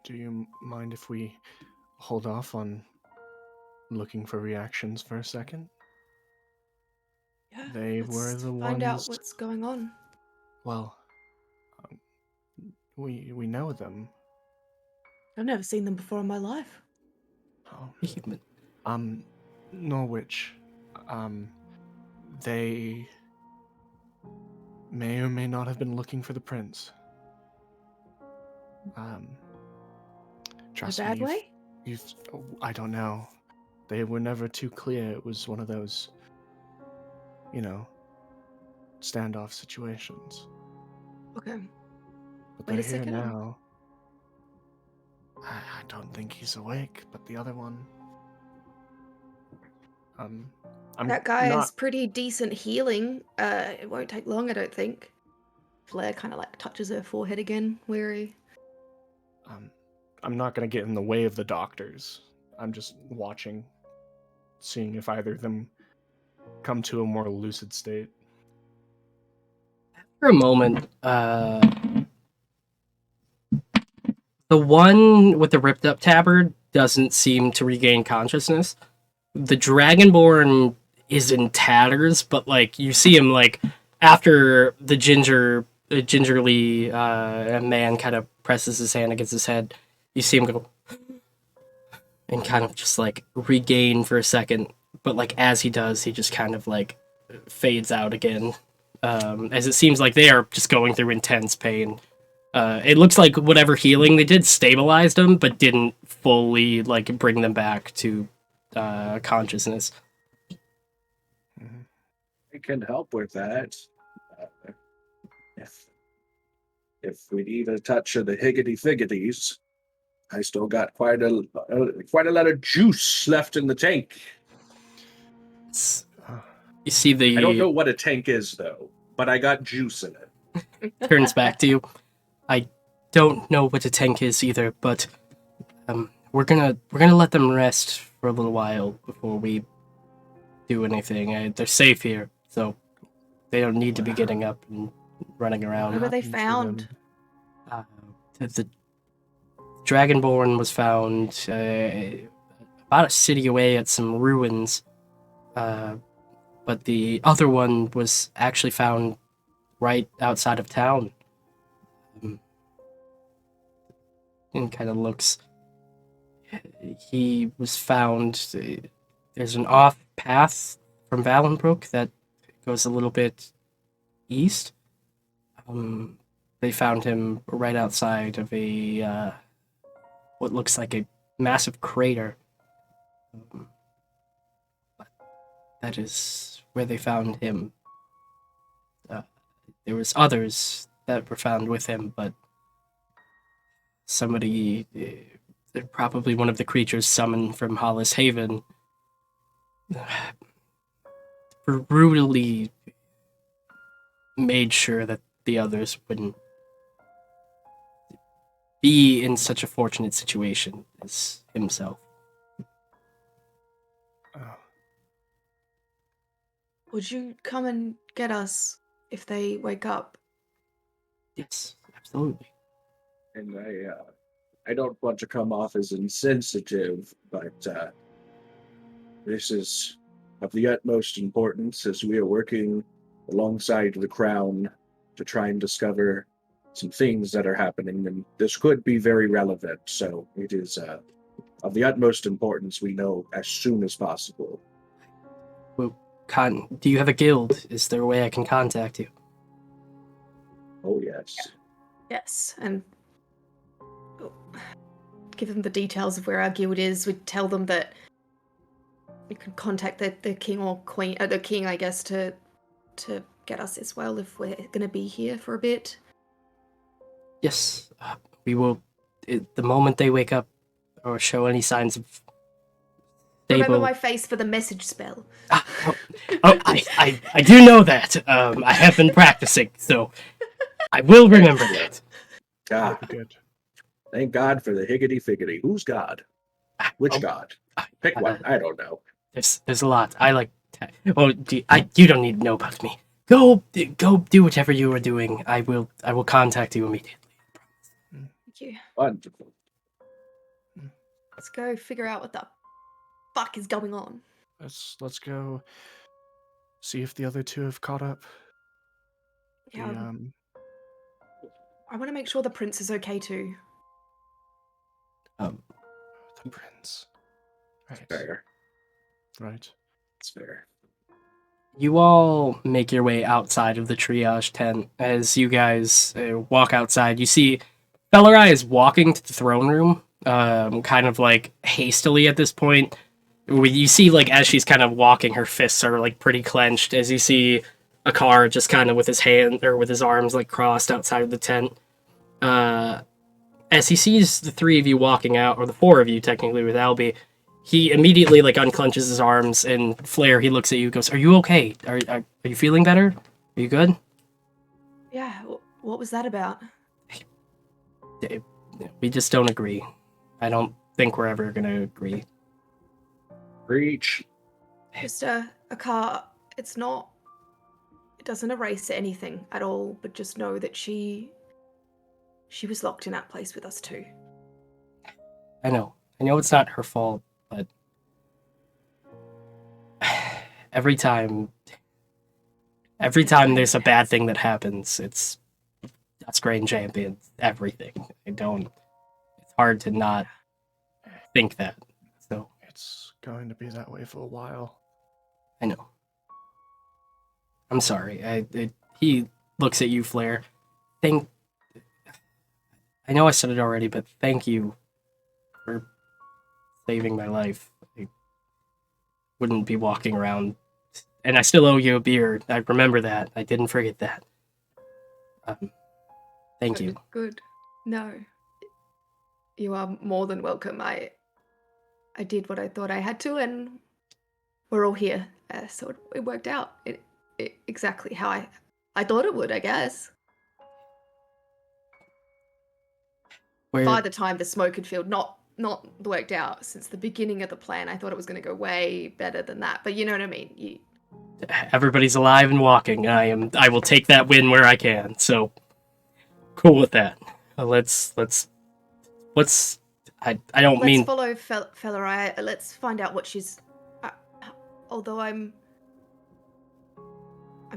Do you mind if we hold off on looking for reactions for a second? Yeah, They let's were the find out ones- what's going on. Well, we know them. I've never seen them before in my life. Oh, Human. Norwich. They may or may not have been looking for the prince. Trust a bad me, way? I don't know. They were never too clear. It was one of those, standoff situations. Okay. But Wait a they're here second. now. I don't think he's awake, but the other one. I'm That guy not. has pretty decent healing. It won't take long, I don't think. Flair kind of like touches her forehead again, weary. I'm not gonna get in the way of the doctors. I'm just watching, seeing if either of them come to a more lucid state. For a moment, the one with the ripped up tabard doesn't seem to regain consciousness. The Dragonborn is in tatters, but like you see him like after the gingerly man kind of presses his hand against his head, you see him go and kind of just like regain for a second, but like as he does, he just kind of like fades out again. As it seems like they are just going through intense pain. It looks like whatever healing they did stabilized them, but didn't fully like bring them back to consciousness. I can help with that. If we need a touch of the higgity-figgities, I still got quite a lot of juice left in the tank. You see I don't know the what a tank is though, but I got juice in it. turns back to you. I don't know what a tank is either, but we're gonna let them rest for a little while before we do anything. They're safe here, so they don't need to be getting up and running around. Where were they happened to found? them? The Dragonborn was found about a city away at some ruins, but the other one was actually found right outside of town. And kind of looks. He was found. There's an off path from Valenbrook that goes a little bit east. They found him right outside of a what looks like a massive crater. But that is where they found him. There was others that were found with him, but somebody, probably one of the creatures summoned from Hollis Haven, brutally made sure that the others wouldn't be in such a fortunate situation as himself. Oh, Would you come and get us if they wake up? Yes, absolutely. And I don't want to come off as insensitive, but this is of the utmost importance as we are working alongside the Crown to try and discover some things that are happening, and this could be very relevant. So it is of the utmost importance we know as soon as possible. Well, do you have a guild? Is there a way I can contact you? Oh, yes. Yes, and give them the details of where our guild is. We'd tell them that we could contact the king or queen, the king, I guess, to get us as well if we're going to be here for a bit. Yes, we will. The moment they wake up or show any signs of Remember my face for the message spell. I do know that. I have been practicing, so I will remember that. Ah, good. thank God for the higgity-figgity. Who's God? Which God? Pick one. I don't know. There's a lot. I like. You don't need to know about me. Go do whatever you are doing. I will contact you immediately. Thank you. Wonderful. Let's go figure out what the fuck is going on. Let's go see if the other two have caught up. Yeah. I want to make sure the prince is okay too. The prince. Right. Fair. Right. It's fair. You all make your way outside of the triage tent. As you guys walk outside, you see Bellerai is walking to the throne room, kind of like hastily at this point. You see, like, as she's kind of walking, her fists are like pretty clenched. As you see Akar just kind of with his hand or with his arms like crossed outside of the tent. As he sees the three of you walking out, or the four of you technically with Albie, he immediately like unclenches his arms, and Flair, he looks at you, goes, "Are you okay? Are you feeling better? Are you good?" Yeah. What was that about? We just don't agree. I don't think we're ever gonna agree. Preach. Just a car. It doesn't erase anything at all, but just know that she was locked in that place with us too. I know it's not her fault, but every time there's a bad thing that happens, it's Dusgrain champions everything. It's hard to not think that. So It's going to be that way for a while. I know. I'm sorry. He looks at you, Flair. I know I said it already, but thank you for saving my life. I wouldn't be walking around, and I still owe you a beer. I remember that. I didn't forget that. Thank you. Good. No. You are more than welcome. I did what I thought I had to, and we're all here. So it worked out. It exactly how I thought it would, I guess. By the time the smoke had filled, not worked out since the beginning of the plan. I thought it was going to go way better than that, but you know what I mean. Everybody's alive and walking. I will take that win where I can. So cool with that. Let's. I don't mean. Let's follow Fellerai. Let's find out what she's. Although I'm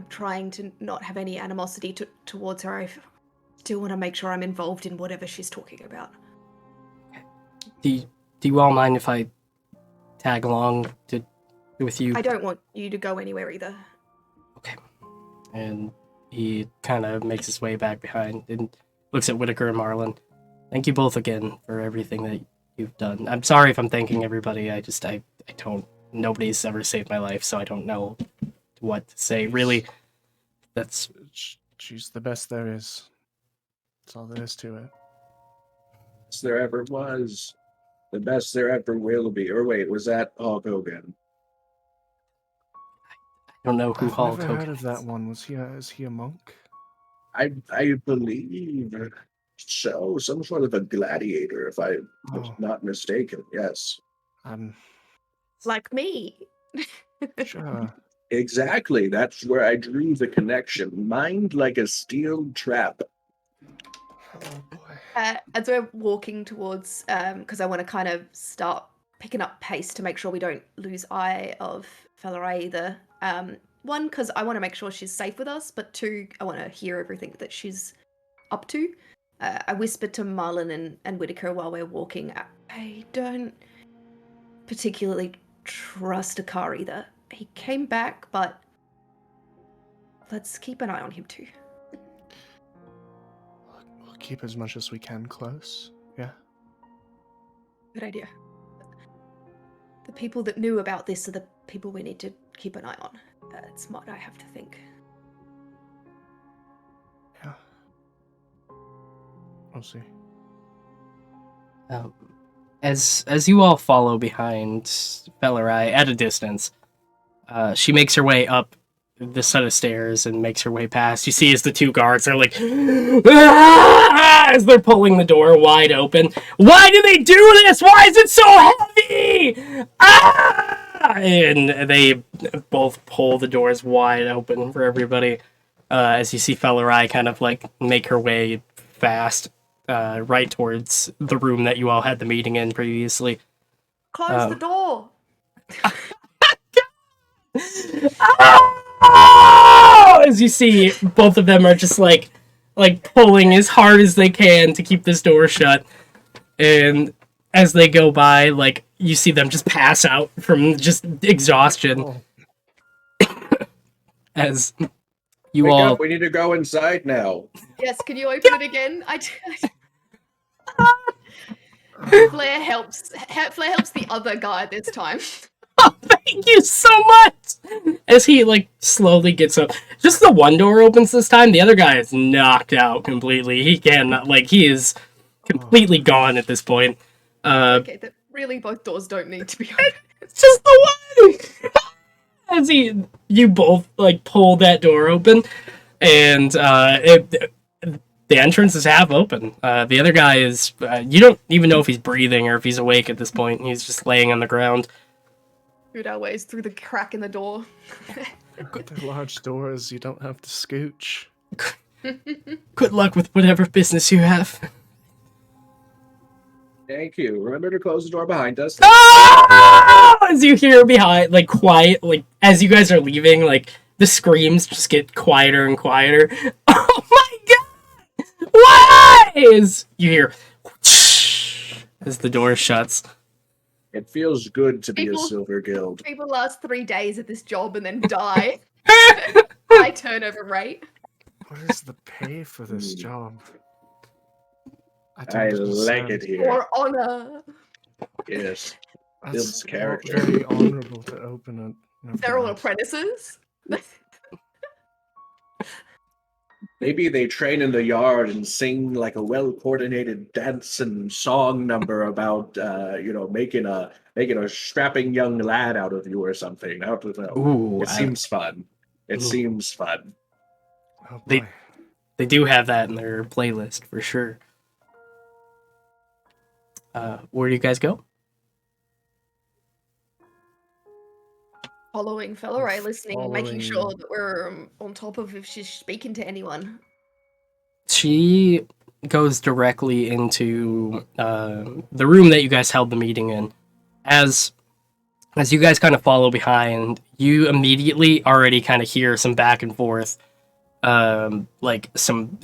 trying to not have any animosity towards her, I still want to make sure I'm involved in whatever she's talking about. Do you all mind if I tag along with you? I don't want you to go anywhere either. Okay. And he kind of makes his way back behind and looks at Whitaker and Marlin. Thank you both again for everything that you've done. I'm sorry if I'm thanking everybody. I don't. Nobody's ever saved my life, so I don't know what to say. Really, She's the best there is. That's all there is to it. Best there ever was. The best there ever will be. Or wait, was that Hulk Hogan? I don't know who Hulk I've never Hogan heard of is. that one. Is he a monk? I believe So, some sort of a gladiator, if I was Oh. not mistaken. Yes. Like me. Sure. Exactly. That's where I drew the connection. Mind like a steel trap. Oh boy. As we're walking towards, because I want to kind of start picking up pace to make sure we don't lose eye of Fellerai either. One, because I want to make sure she's safe with us, but two, I want to hear everything that she's up to. I whispered to Marlin and Whitaker while we're walking. I don't particularly trust Akar either. He came back, but let's keep an eye on him too. We'll keep as much as we can close. Yeah. Good idea. The people that knew about this are the people we need to keep an eye on. It's smart, I have to think. Yeah. We'll see. As you all follow behind Fellerai at a distance, she makes her way up the set of stairs and makes her way past. You see as the two guards are like, "Ah!" as they're pulling the door wide open. Why do they do this? Why is it so heavy? Ah! And they both pull the doors wide open for everybody. As you see Fellerai kind of like make her way fast right towards the room that you all had the meeting in previously. Close the door! As you see, both of them are just like pulling as hard as they can to keep this door shut. And as they go by, like, you see them just pass out from just exhaustion. As you Wake all... up, we need to go inside now. Yes, can you open it again? Flair helps. Flair helps the other guy this time. Oh, thank you so much! As he, like, slowly gets up. Just the one door opens this time. The other guy is knocked out completely. He cannot, like, he is completely gone at this point. Okay, that really both doors don't need to be open. It's just the one! As you both, like, pull that door open, and, the entrance is half open. The other guy is, you don't even know if he's breathing or if he's awake at this point. He's just laying on the ground. Shoot our ways through the crack in the door. They're large doors, you don't have to scooch. Good luck with whatever business you have. Thank you. Remember to close the door behind us. As you hear behind, like, quiet, like, as you guys are leaving, like, the screams just get quieter and quieter. Oh my god! Why? As you hear as the door shuts. It feels good to be a silver guild. People last 3 days at this job and then die. High turnover rate. What is the pay for this job? I like it here. For honor. Yes. That's Builds character. very honorable to open it. They're all apprentices. Maybe they train in the yard and sing like a well-coordinated dance and song number about, making a strapping young lad out of you or something. I don't know. Ooh, Seems fun. It seems fun. Oh, They- boy. They do have that in their playlist, for sure. Where do you guys go? Following Fellerai, listening, making Following- sure that we're on top of if she's speaking to anyone. She goes directly into the room that you guys held the meeting in. As you guys kind of follow behind, you immediately already kind of hear some back and forth, like some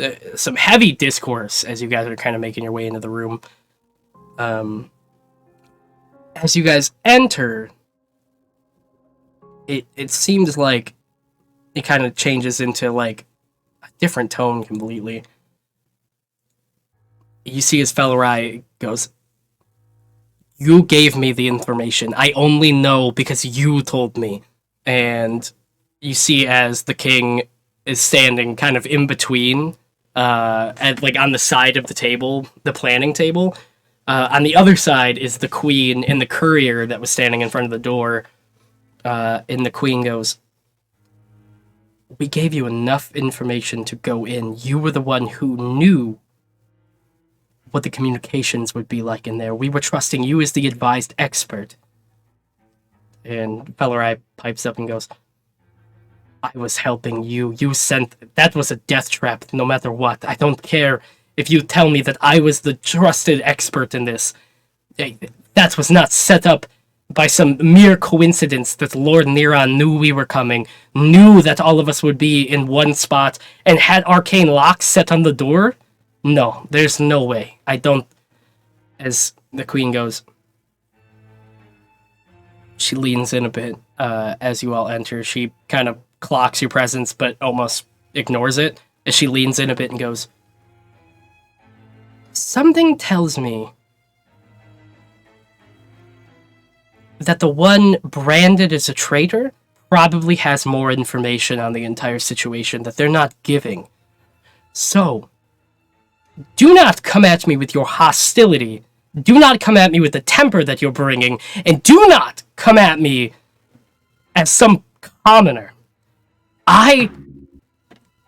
heavy discourse as you guys are kind of making your way into the room. As you guys enter, it seems like it kind of changes into like a different tone completely. You see as Fellerai goes, "You gave me the information. I only know because you told me." And you see as the king is standing kind of in between, like on the side of the table, the planning table. On the other side is the queen and the courier that was standing in front of the door. And the queen goes, "We gave you enough information to go in. You were the one who knew what the communications would be like in there. We were trusting you as the advised expert. And Fellerai pipes up and goes, I was helping you. That was a death trap, no matter what. I don't care if you tell me that I was the trusted expert in this. That was not set up by some mere coincidence that Lord Nerons knew we were coming, knew that all of us would be in one spot, and had arcane locks set on the door. No, there's no way. I don't... As the queen goes... She leans in a bit as you all enter. She kind of clocks your presence, but almost ignores it as she leans in a bit and goes, something tells me that the one branded as a traitor probably has more information on the entire situation that they're not giving. So, do not come at me with your hostility. Do not come at me with the temper that you're bringing, and do not come at me as some commoner. I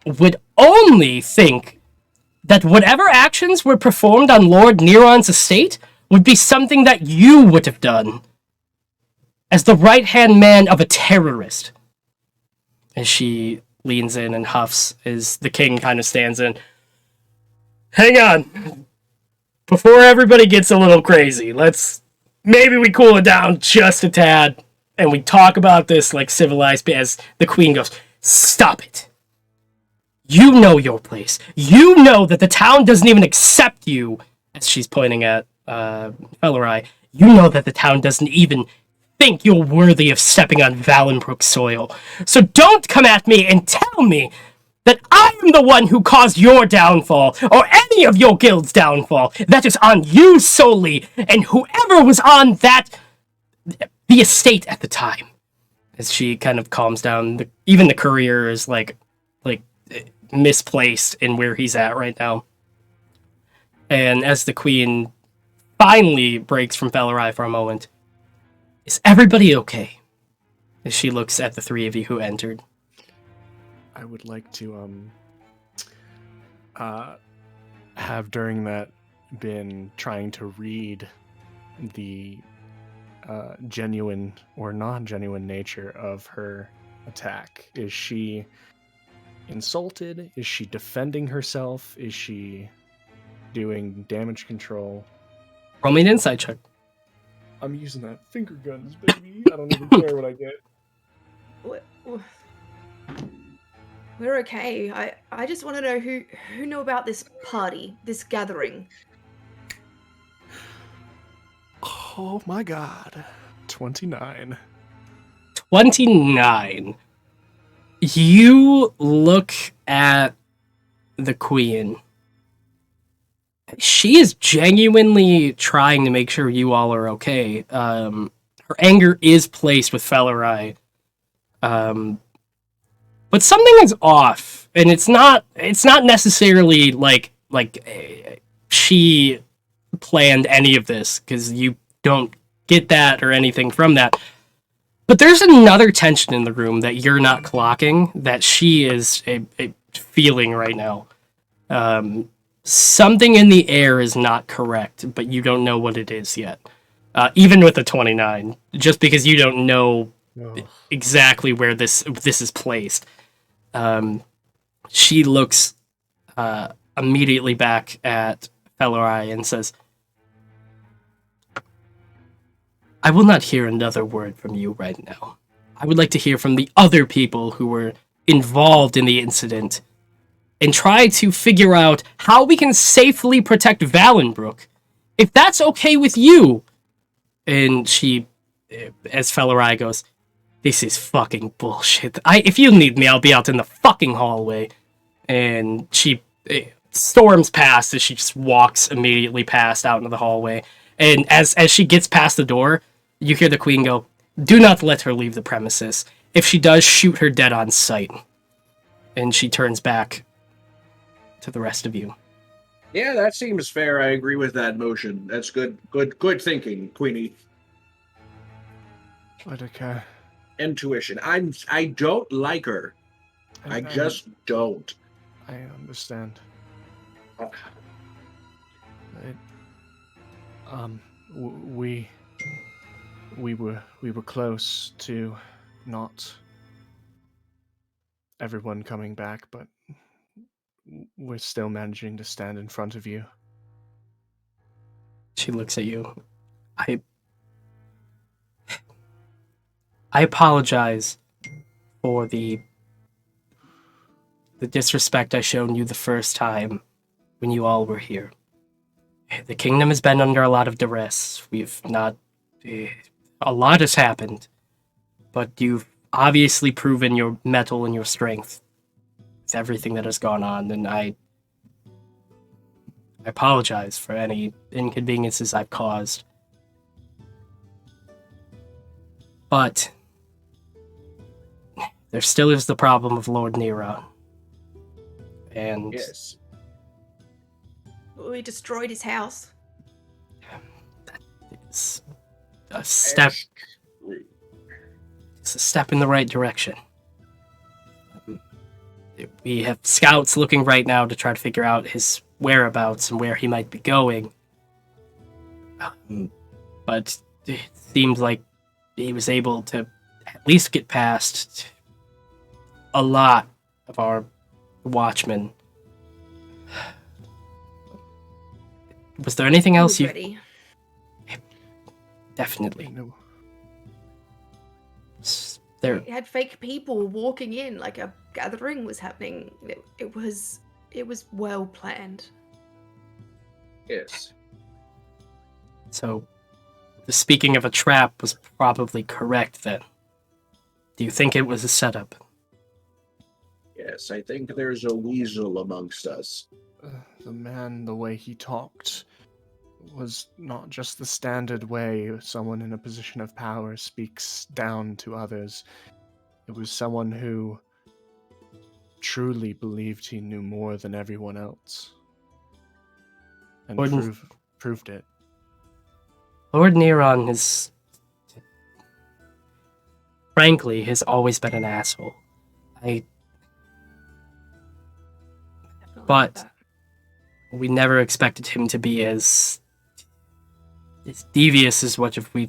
would only think that whatever actions were performed on Lord Nerons' estate would be something that you would have done as the right-hand man of a terrorist. As she leans in and huffs as the king kind of stands in. Hang on. Before everybody gets a little crazy, maybe we cool it down just a tad and we talk about this like civilized, as the queen goes, stop it. You know your place. You know that the town doesn't even accept you, as she's pointing at Fellerai. You know that the town doesn't even think you're worthy of stepping on Valenbrook soil. So don't come at me and tell me that I am the one who caused your downfall, or any of your guild's downfall. That is on you solely, and whoever was on the estate at the time. As she kind of calms down, even the courier is like misplaced in where he's at right now. And as the queen finally breaks from Fellerai for a moment, is everybody okay? As she looks at the three of you who entered. I would like to have during that been trying to read the genuine or non-genuine nature of her attack. Is she insulted? Is she defending herself? Is she doing damage control? Roll me an insight check. I'm using that finger guns, baby. I don't even care what I get. We're okay. I just want to know who knew about this party, this gathering. Oh my god. 29. 29. You look at the queen. She is genuinely trying to make sure you all are okay. Her anger is placed with Fellerai. But something is off, and it's not necessarily like she planned any of this, because you don't get that or anything from that. But there's another tension in the room that you're not clocking, that she is feeling right now. Something in the air is not correct, but you don't know what it is yet. Even with the 29, just because you don't know exactly where this is placed. She looks immediately back at Fellerai and says, I will not hear another word from you right now. I would like to hear from the other people who were involved in the incident and try to figure out how we can safely protect Valenbrook. If that's okay with you. And she, as Fellerai goes, this is fucking bullshit. If you need me, I'll be out in the fucking hallway. And she storms past as she just walks immediately past out into the hallway. And as she gets past the door, you hear the queen go, do not let her leave the premises. If she does, shoot her dead on sight. And she turns back to the rest of you. Yeah, that seems fair. I agree with that motion. That's good thinking, Queenie. Okay. Intuition. I don't like her. I just don't. I understand. We were close to not everyone coming back, but we're still managing to stand in front of you. She looks at you. I apologize for the disrespect I shown you the first time when you all were here. The kingdom has been under a lot of duress. We've not... a lot has happened, but you've obviously proven your mettle and your strength with everything that has gone on, and I apologize for any inconveniences I've caused. But there still is the problem of Lord Neron. And Yes. We destroyed his house. it's a step. It's a step in the right direction. We have scouts looking right now to try to figure out his whereabouts and where he might be going. But it seems like he was able to at least get past a lot of our watchmen. Was there anything else you... Ready. Definitely. No. There... We had fake people walking in, like a gathering was happening. It was well planned. Yes. So, the speaking of a trap was probably correct then. Do you think it was a setup? Yes, I think there's a weasel amongst us. The man, the way he talked, was not just the standard way someone in a position of power speaks down to others. It was someone who truly believed he knew more than everyone else. And proved it. Lord Neron has... frankly, has always been an asshole. But we never expected him to be as devious as what we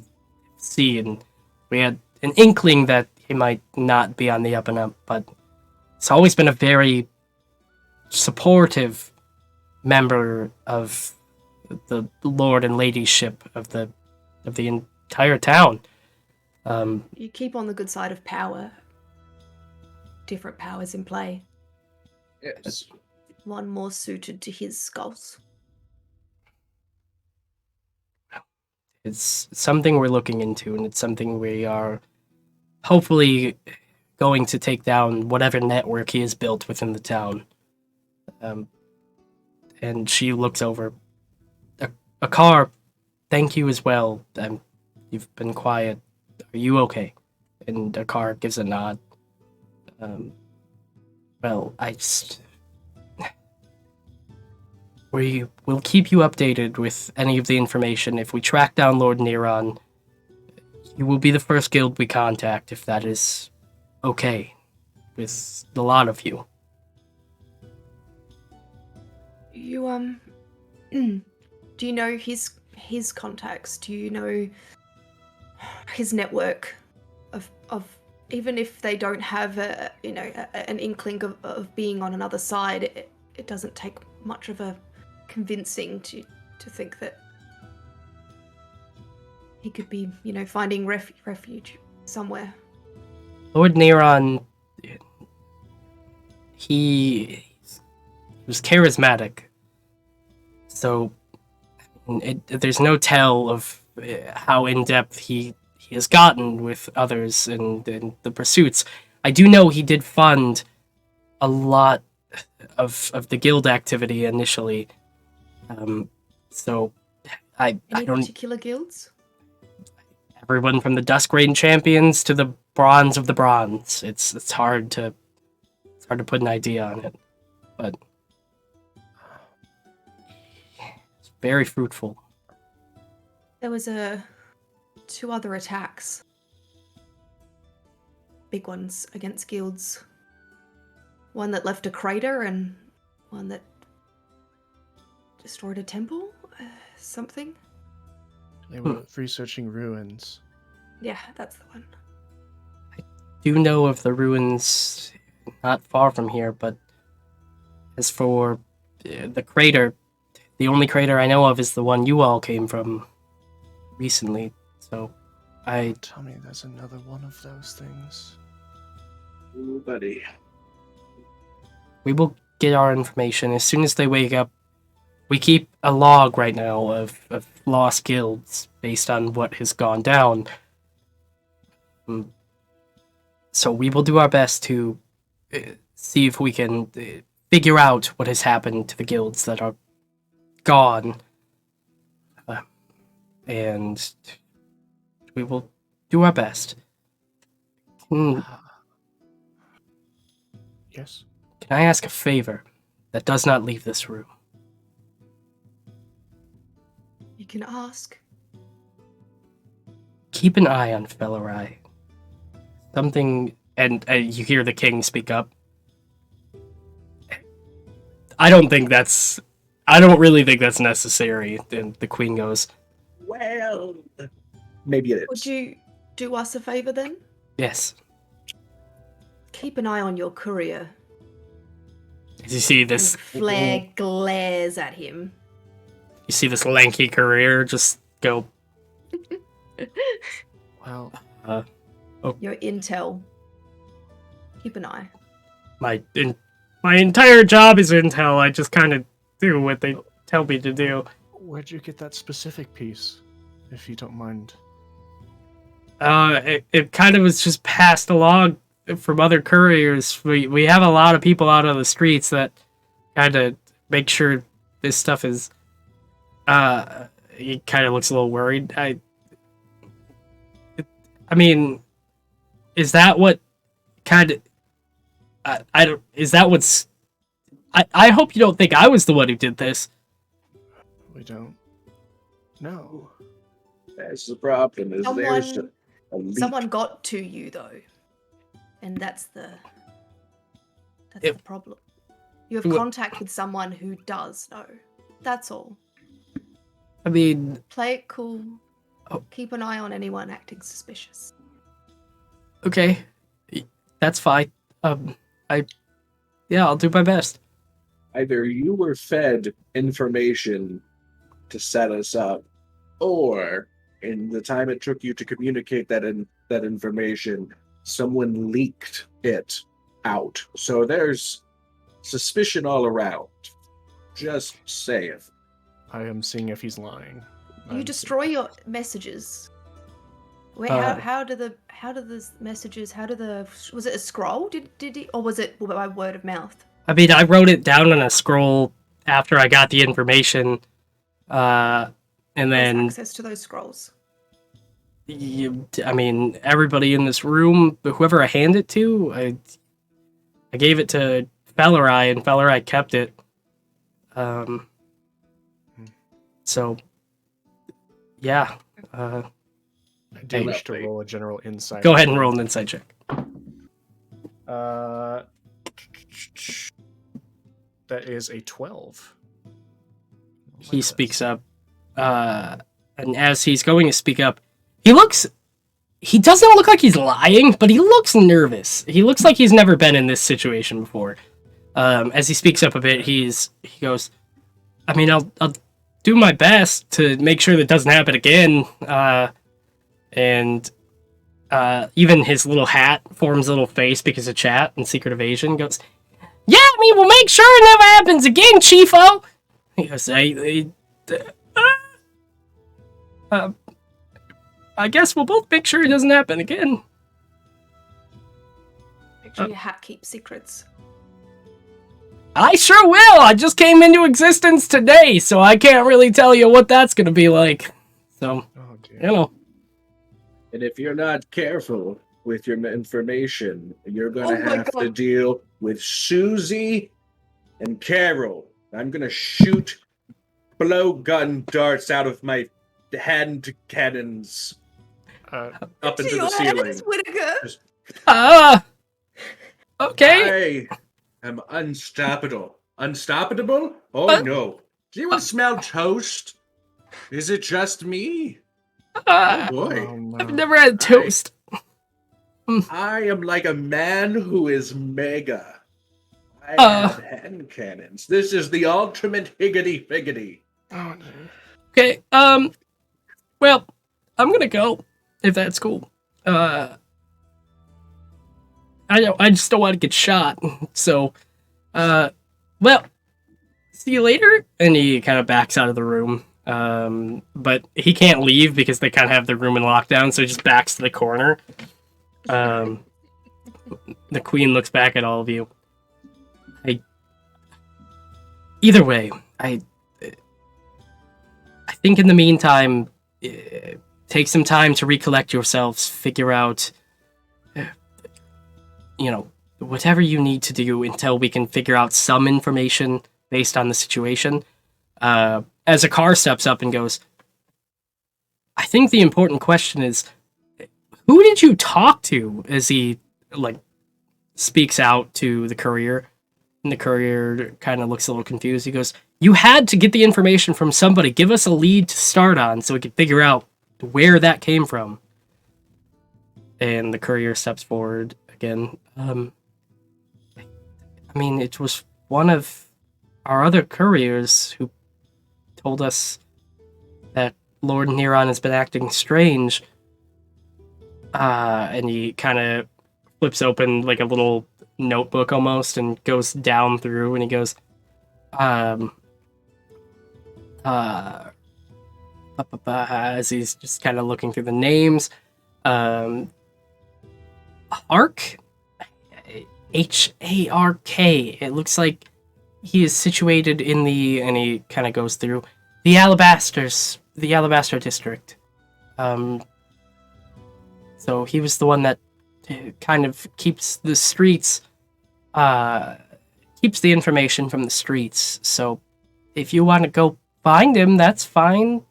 see, and we had an inkling that he might not be on the up and up, but he's always been a very supportive member of the lord and ladyship of the entire town. You keep on the good side of power. Different powers in play. Yes. One more suited to his skulls. It's something we're looking into, and it's something we are hopefully going to take down whatever network he has built within the town. And she looks over. A car, thank you as well. You've been quiet. Are you okay? And a car gives a nod. Well, we will keep you updated with any of the information. If we track down Lord Neron, you will be the first guild we contact, if that is okay with a lot of you. You, do you know his contacts? Do you know his network of even if they don't have an inkling of being on another side, it doesn't take much of a convincing to think that he could be, finding refuge somewhere. Lord Neron, he was charismatic, so there's no tell of how in-depth he has gotten with others in the pursuits. I do know he did fund a lot of the guild activity initially. So I Any don't... particular guilds? Everyone from the Duskgrain Champions to the Bronze of the Bronze. It's hard to put an idea on it, but it's very fruitful. There was two other attacks. Big ones against guilds. One that left a crater and one that destroyed a temple? Something? They were researching ruins. Yeah, that's the one. Do know of the ruins not far from here, but as for the crater, the only crater I know of is the one you all came from recently. So, Tell me there's another one of those things. Ooh, buddy. we will get our information as soon as they wake up. We keep a log right now of lost guilds based on what has gone down. So we will do our best to see if we can figure out what has happened to the guilds that are gone. And we will do our best. Yes? Can I ask a favor that does not leave this room? You can ask. Keep an eye on Fellerai. Something, and you hear the king speak up. I don't really think that's necessary. And the queen goes, Well, maybe it is. Would you do us a favor then? yes. Keep an eye on your courier. As you see this, And Flare glares at him. you see this lanky courier just go. Well, Your intel. Keep an eye. My entire job is intel. I just kind of do what they tell me to do. where'd you get that specific piece, if you don't mind? It kind of was just passed along from other couriers. We have a lot of people out on the streets that kind of make sure this stuff is. He kind of looks a little worried. I mean, is that what kind of? I don't. Is that what's? I hope you don't think I was the one who did this. We don't know. That's the problem. Is there's a leak. Someone got to you though, and that's the problem. You have contact with someone who does know. That's all. I mean, Play it cool. Oh. Keep an eye on anyone acting suspicious. okay, that's fine. I'll do my best. Either you were fed information to set us up, or in the time it took you to communicate that information, someone leaked it out. So there's suspicion all around. Just say it. I am seeing if he's lying. You destroy your messages. Wait, how do the messages? Was it a scroll? Did he, or was it by word of mouth? I mean, I wrote it down on a scroll after I got the information, and then Access to those scrolls. I mean, everybody in this room, whoever I hand it to, I gave it to Fellerai, and Fellerai kept it. So, yeah. I do wish to roll a general insight. Go ahead and roll an insight check. That is a 12. He speaks up, and as he's going to speak up, he doesn't look like he's lying, but he looks nervous. He looks like he's never been in this situation before. As he speaks up a bit, he goes, I mean, I'll do my best to make sure that doesn't happen again. And even his little hat forms a little face because of chat and secret evasion. Goes, yeah, I mean, we'll make sure it never happens again, Chiefo. He goes, I guess we'll both make sure it doesn't happen again. Make sure your hat keeps secrets. I sure will. I just came into existence today, so I can't really tell you what that's going to be like. So, you know. And if you're not careful with your information, you're going to have to deal with Susie and Carol. I'm going to shoot blowgun darts out of my hand cannons up into the ceiling. Okay. I am unstoppable. Unstoppable? Oh no. Do you smell toast? Is it just me? Boy, Oh, no. I've never had toast. I am like a man who is mega. I have hand cannons. This is the ultimate higgity-figgity. Oh, no. Okay, well, I'm gonna go, if that's cool. I just don't want to get shot, so, well, see you later, and he kind of backs out of the room, but he can't leave because they kind of have the room in lockdown, so he just backs to the corner. The queen looks back at all of you. Either way, I think in the meantime, take some time to recollect yourselves, figure out, whatever you need to do until we can figure out some information based on the situation. As a car steps up and goes, I think the important question is, who did you talk to? As he, speaks out to the courier. And the courier kind of looks a little confused. He goes, you had to get the information from somebody. Give us a lead to start on so we can figure out where that came from. And the courier steps forward again. It was one of our other couriers who told us that Lord Neron has been acting strange. And he kind of flips open like a little notebook almost and goes down through, and he goes, as he's just kind of looking through the names, Hark, Hark. It looks like he is situated in and he kind of goes through the Alabaster district. So he was the one that kind of keeps the streets, keeps the information from the streets. So if you want to go find him, that's fine.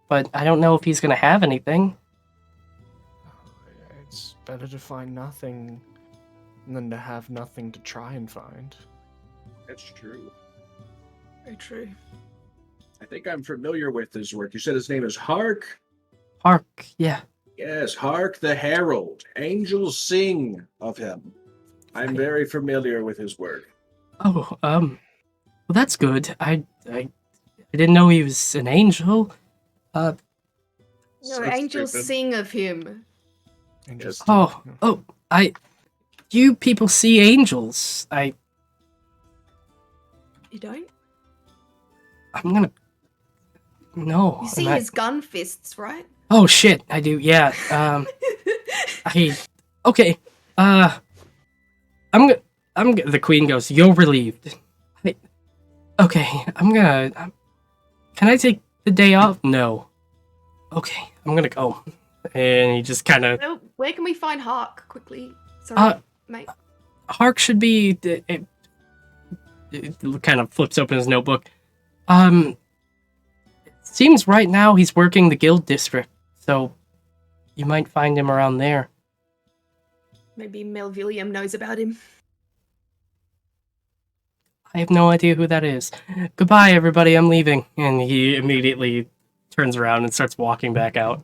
But I don't know if he's going to have anything. It's better to find nothing than to have nothing to try and find. That's true. Very true. I think I'm familiar with his work. You said his name is Hark? Hark, yeah. Yes, Hark the Herald. Angels sing of him. I'm very familiar with his work. Oh, well, that's good. I didn't know he was an angel. No, So angels stupid. sing of him. Angels You people see angels. You don't? No. You see his gun fists, right? Oh shit, I do. Yeah. Okay. The queen goes, "You're relieved." Okay, can I take the day off? No. Okay, I'm gonna go. And he just kind of. Where can we find Hark quickly? Sorry, mate. Hark should be. It kind of flips open his notebook. Seems right now he's working the guild district, so you might find him around there. Maybe Melvillium knows about him. I have no idea who that is. Goodbye, everybody. I'm leaving. And he immediately turns around and starts walking back out.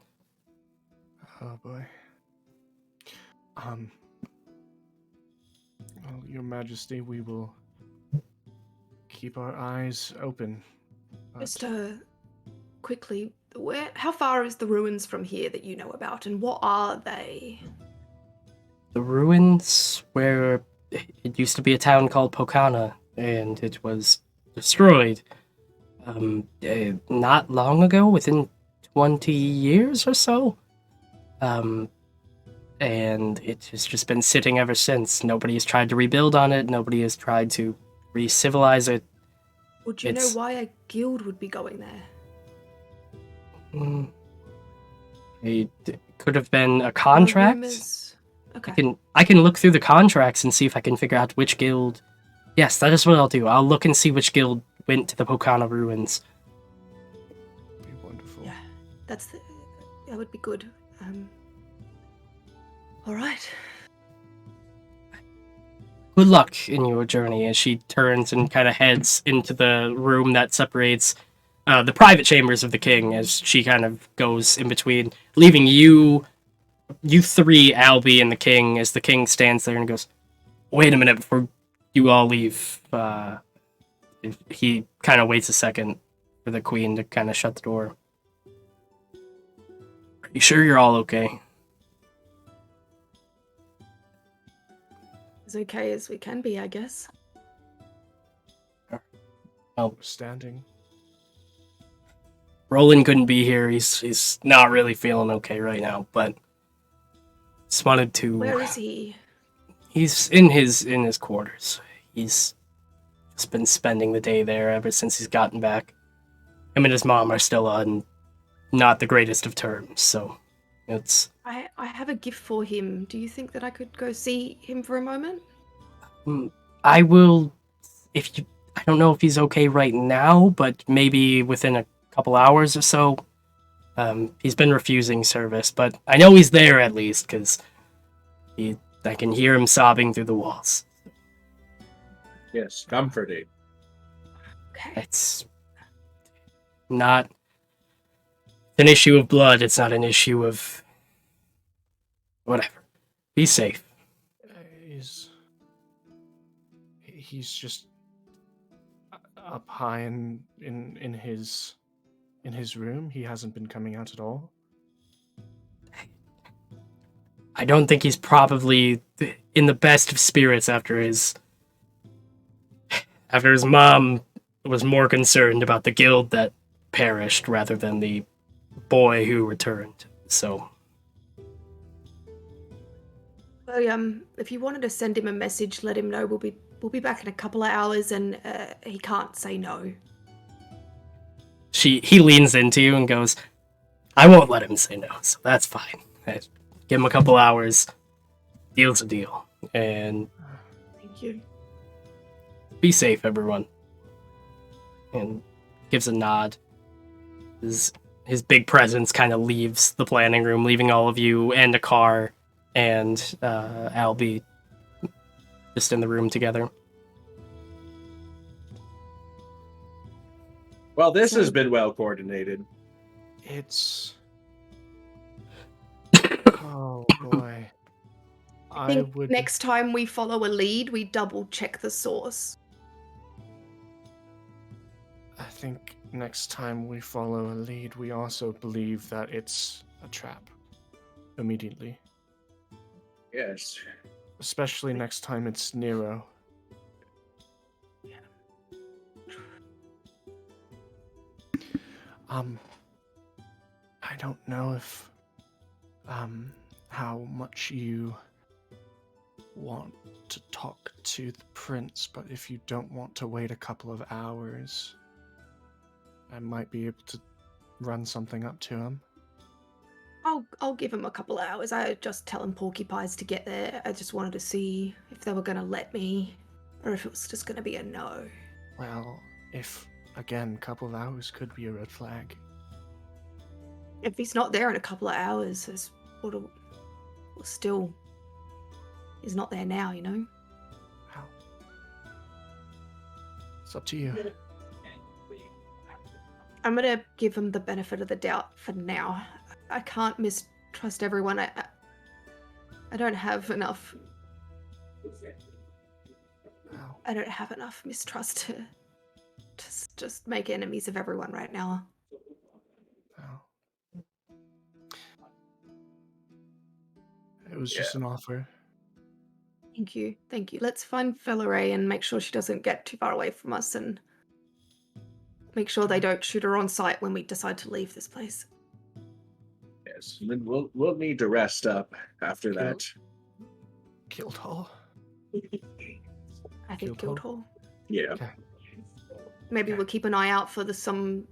Oh boy. Well, Your Majesty, we will keep our eyes open. But... Just quickly, how far is the ruins from here that you know about, and what are they? The ruins where it used to be a town called Pokana, and it was destroyed not long ago, within 20 years or so. And it has just been sitting ever since. Nobody has tried to rebuild on it. Nobody has tried to re-civilize it. Would you know why a guild would be going there? It could have been a contract. Rumors? Okay. I can look through the contracts and see if I can figure out which guild. Yes, that is what I'll do. I'll look and see which guild went to the Pokana ruins. Be wonderful. Yeah, that would be good. All right. Good luck in your journey. As she turns and kind of heads into the room that separates the private chambers of the king, as she kind of goes in between, leaving you three, Albie, and the king, as the king stands there and goes, "Wait a minute before you all leave." He kind of waits a second for the queen to kind of shut the door. "Are you sure you're all okay?" As okay as we can be, I guess. Oh, Standing. Roland couldn't be here. He's not really feeling okay right now, but just wanted to. Where is he? He's in his quarters. He's just been spending the day there ever since he's gotten back. Him and his mom are still on not the greatest of terms, so it's. I have a gift for him. Do you think that I could go see him for a moment? I will, if you. I don't know if he's okay right now, but maybe within a couple hours or so. He's been refusing service, but I know he's there at least, because I can hear him sobbing through the walls. Yes, comforting. Okay. It's not an issue of blood. It's not an issue of whatever. Be safe. He's just up high in his room. He hasn't been coming out at all. I don't think he's probably in the best of spirits after his mom was more concerned about the guild that perished rather than the boy who returned. So, well, if you wanted to send him a message, let him know we'll be back in a couple of hours, and he can't say no. he leans into you and goes, "I won't let him say no, so that's fine. Give him a couple hours. Deal's a deal. And Thank you. be safe, everyone." And gives a nod. His big presence kind of leaves the planning room, leaving all of you and a car and Albie just in the room together. Well, this has been well coordinated. It's... Oh, boy. I think next time we follow a lead, we double check the source. I think next time we follow a lead, we also believe that it's a trap. Immediately. Yes. Especially next time it's Nero. I don't know if, how much you want to talk to the prince, but if you don't want to wait a couple of hours, I might be able to run something up to him. I'll give him a couple of hours. I just tell him porcupines to get there. I just wanted to see if they were going to let me, or if it was just going to be a no. Well, if, again, a couple of hours could be a red flag. If he's not there in a couple of hours, still, he's not there now, you know? Well, it's up to you. I'm going to give him the benefit of the doubt for now. I can't mistrust everyone. I don't have enough. I don't have enough mistrust to just make enemies of everyone right now. It was just an offer. Thank you. Thank you. Let's find Felleray and make sure she doesn't get too far away from us, and make sure they don't shoot her on sight when we decide to leave this place. Yes, and then we'll need to rest up after that. Guildhall? I think Guildhall. Yeah. Okay. Maybe we'll keep an eye out for someone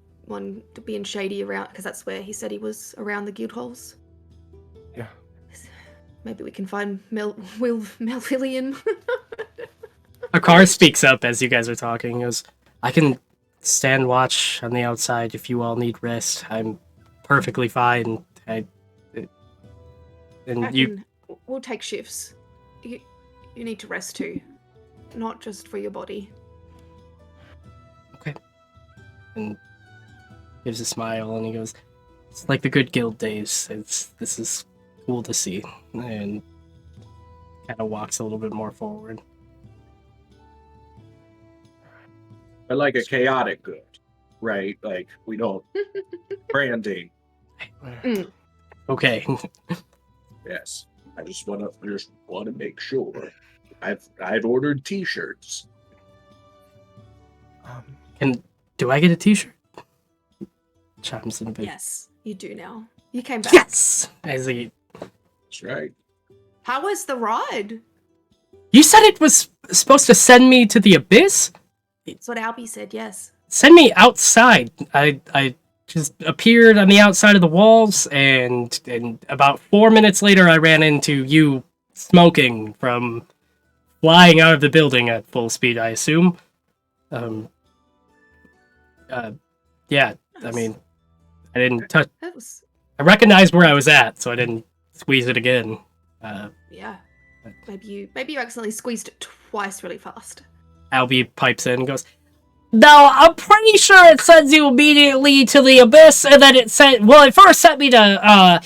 to be in shady around, because that's where he said he was, around the Guildhalls. Yeah. Maybe we can find Melvillian. Akar speaks up as you guys are talking. He goes, "I can stand watch on the outside if you all need rest. I'm perfectly fine. We'll take shifts. You need to rest too, not just for your body." Okay. And gives a smile, and he goes, "It's like the good guild days. This is cool to see," and kind of walks a little bit more forward. I like a chaotic good, right? Like we don't branding. Okay. Yes, I just want to make sure. I've ordered T-shirts. And do I get a T-shirt? Chimes in a bit. Yes, you do now. You came back. Yes. As he, That's right. How was the ride? you said it was supposed to send me to the abyss. That's what Albie said. Yes. Send me outside. I just appeared on the outside of the walls, and about 4 minutes later, I ran into you smoking from flying out of the building at full speed, I assume. Yeah, I mean, I didn't touch. That was. I recognized where I was at, so I didn't squeeze it again. Yeah. Maybe you accidentally squeezed it twice really fast. Albie pipes in and goes, "No, I'm pretty sure it sends you immediately to the abyss, and then it first sent me to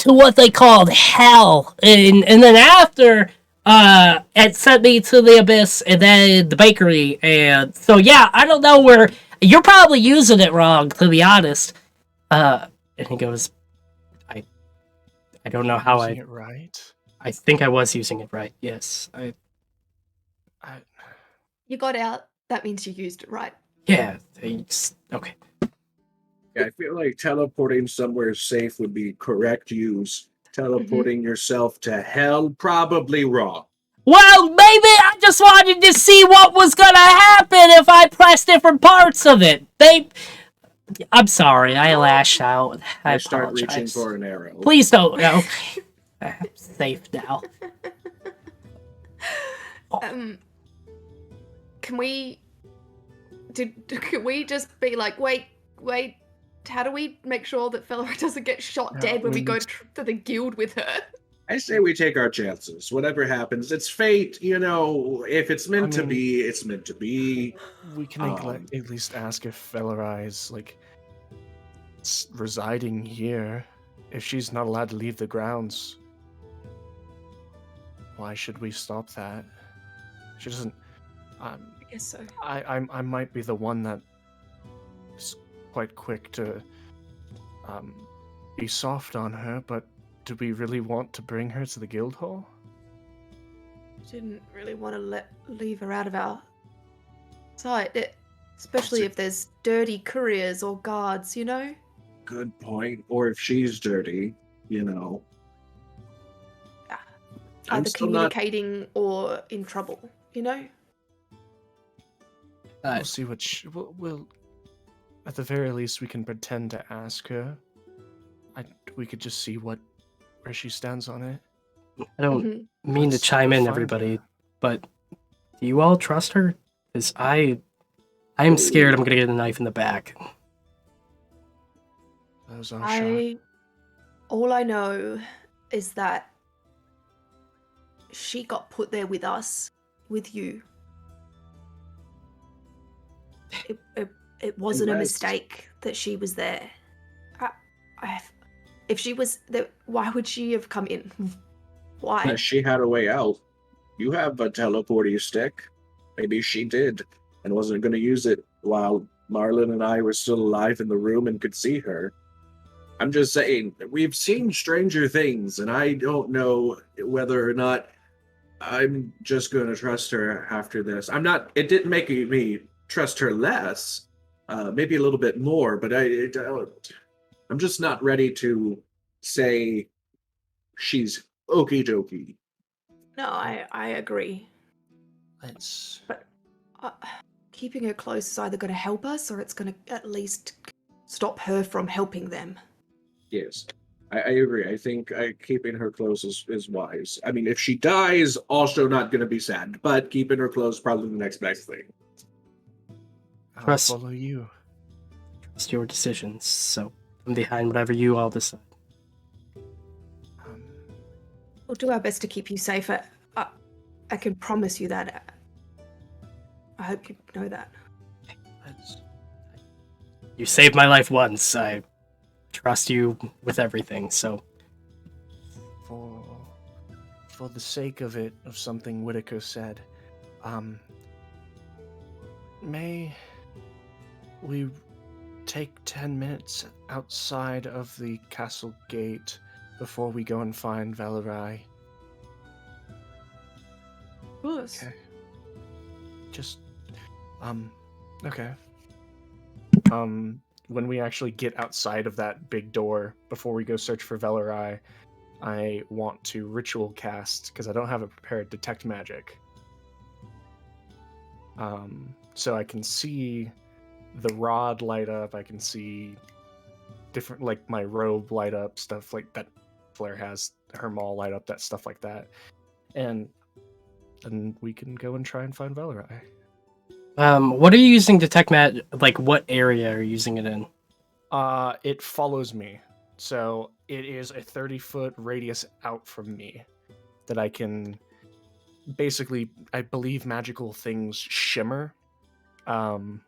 what they called hell, and then after, it sent me to the abyss, and then the bakery, and so yeah, I don't know where, you're probably using it wrong, to be honest." And he goes, I don't know how Using it right. I think I was using it right, yes. You got out. That means you used it right. Yeah, okay. Yeah, I feel like teleporting somewhere safe would be correct use. Teleporting yourself to hell, probably wrong. Well, maybe I just wanted to see what was gonna happen if I pressed different parts of it. I'm sorry, I lashed out. I start apologize. reaching for an arrow. Please don't. No. I'm safe now. Can we just be like, wait, how do we make sure that Felora doesn't get shot dead when we go to the guild with her? I say we take our chances. Whatever happens, it's fate. You know, if it's meant to be, it's meant to be. We can at least ask if Felora is residing here. If she's not allowed to leave the grounds, why should we stop that? She doesn't. I guess so. I might be the one that is quite quick to be soft on her, but do we really want to bring her to the guild hall? Didn't really want to leave her out of our sight, especially if there's dirty couriers or guards, you know? Good point. Or if she's dirty, you know. Either communicating or in trouble, you know? We'll see what we'll at the very least we can pretend to ask her. We could just see where she stands on it. I don't mean to chime in, everybody, but do you all trust her? Because I am scared I'm gonna get a knife in the back. That was our shot. All I know is that she got put there with us, with you. It wasn't a mistake that she was there. If she was there, why would she have come in? Why? She had a way out. You have a teleporting stick. Maybe she did and wasn't going to use it while Marlin and I were still alive in the room and could see her. I'm just saying, we've seen stranger things, and I don't know whether or not I'm just going to trust her after this. It didn't make me trust her less, maybe a little bit more, but I'm just not ready to say she's okie dokie. No, I agree. But keeping her close is either going to help us or it's going to at least stop her from helping them. Yes, I agree. I think keeping her close is wise. I mean, if she dies, also not going to be sad, but keeping her close probably the next best thing. I'll follow you. Trust your decisions, so I'm behind whatever you all decide. We'll do our best to keep you safe. I can promise you that. I hope you know that. You saved my life once. I trust you with everything, so... For the sake of it, of something Whitaker said, may we take 10 minutes outside of the castle gate before we go and find Valerai? Of course. Okay. Just, okay. When we actually get outside of that big door, before we go search for Valerai, I want to ritual cast, because I don't have a prepared detect magic. So I can see the rod light up, I can see different, like, my robe light up, stuff like that. Flair has her maul light up, that stuff like that. And then we can go and try and find Valerai. What are you using detect magic? Like, what area are you using it in? It follows me. So it is a 30-foot radius out from me that I can basically, I believe magical things shimmer. And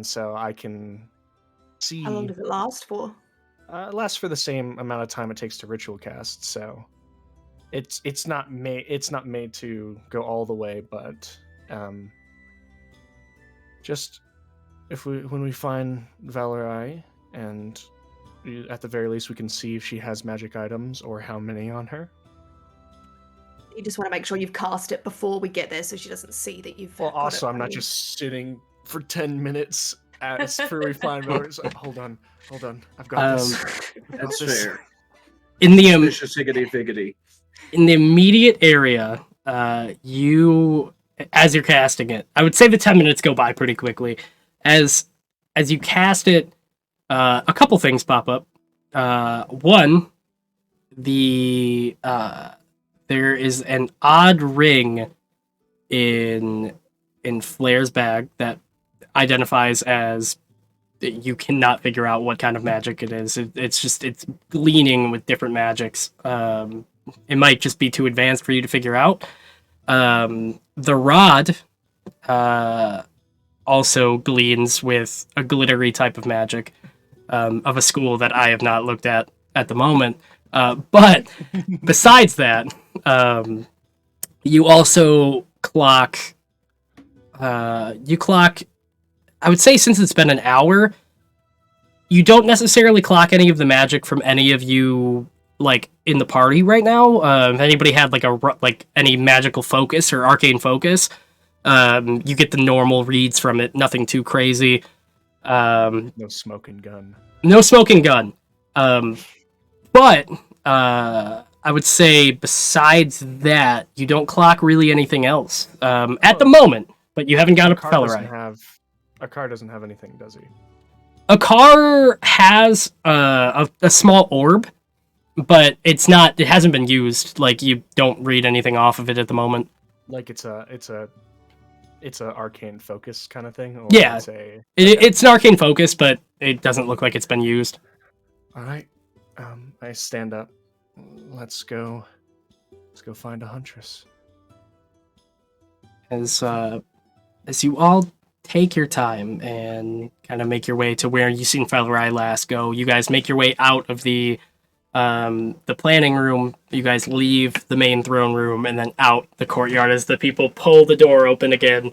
so I can see. How long does it last for? It lasts for the same amount of time it takes to ritual cast, so it's not made to go all the way, but just when we find Valerai, and at the very least we can see if she has magic items or how many on her. You just want to make sure you've cast it before we get there, so she doesn't see that you've. Well, got also it I'm not ready. just sitting for 10 minutes as for we find Valerai. So, hold on, I've got this. That's this. fair. In the Vicious higgity figgity. in the immediate area, you, as you're casting it, I would say the 10 minutes go by pretty quickly. As you cast it, a couple things pop up. One, there is an odd ring in Flair's bag that identifies as you cannot figure out what kind of magic it is. It's gleaning with different magics. It might just be too advanced for you to figure out. The rod also gleans with a glittery type of magic of a school that I have not looked at the moment. But besides that, you also clock. I would say since it's been an hour, you don't necessarily clock any of the magic from any of you, like, in the party right now. If anybody had like any magical focus or arcane focus, you get the normal reads from it. Nothing too crazy. No smoking gun. No smoking gun. But I would say besides that, you don't clock really anything else at the moment. But you haven't got a Valerai. A car doesn't have anything, does he? A car has a small orb, but it's not. It hasn't been used. Like, you don't read anything off of it at the moment. Like it's a arcane focus kind of thing. Or Yeah, it's an arcane focus, but it doesn't look like it's been used. All right, I stand up. Let's go find a huntress. As you all take your time and kind of make your way to where you seen Valerai last go, you guys make your way out of the planning room. You guys leave the main throne room and then out the courtyard as the people pull the door open again.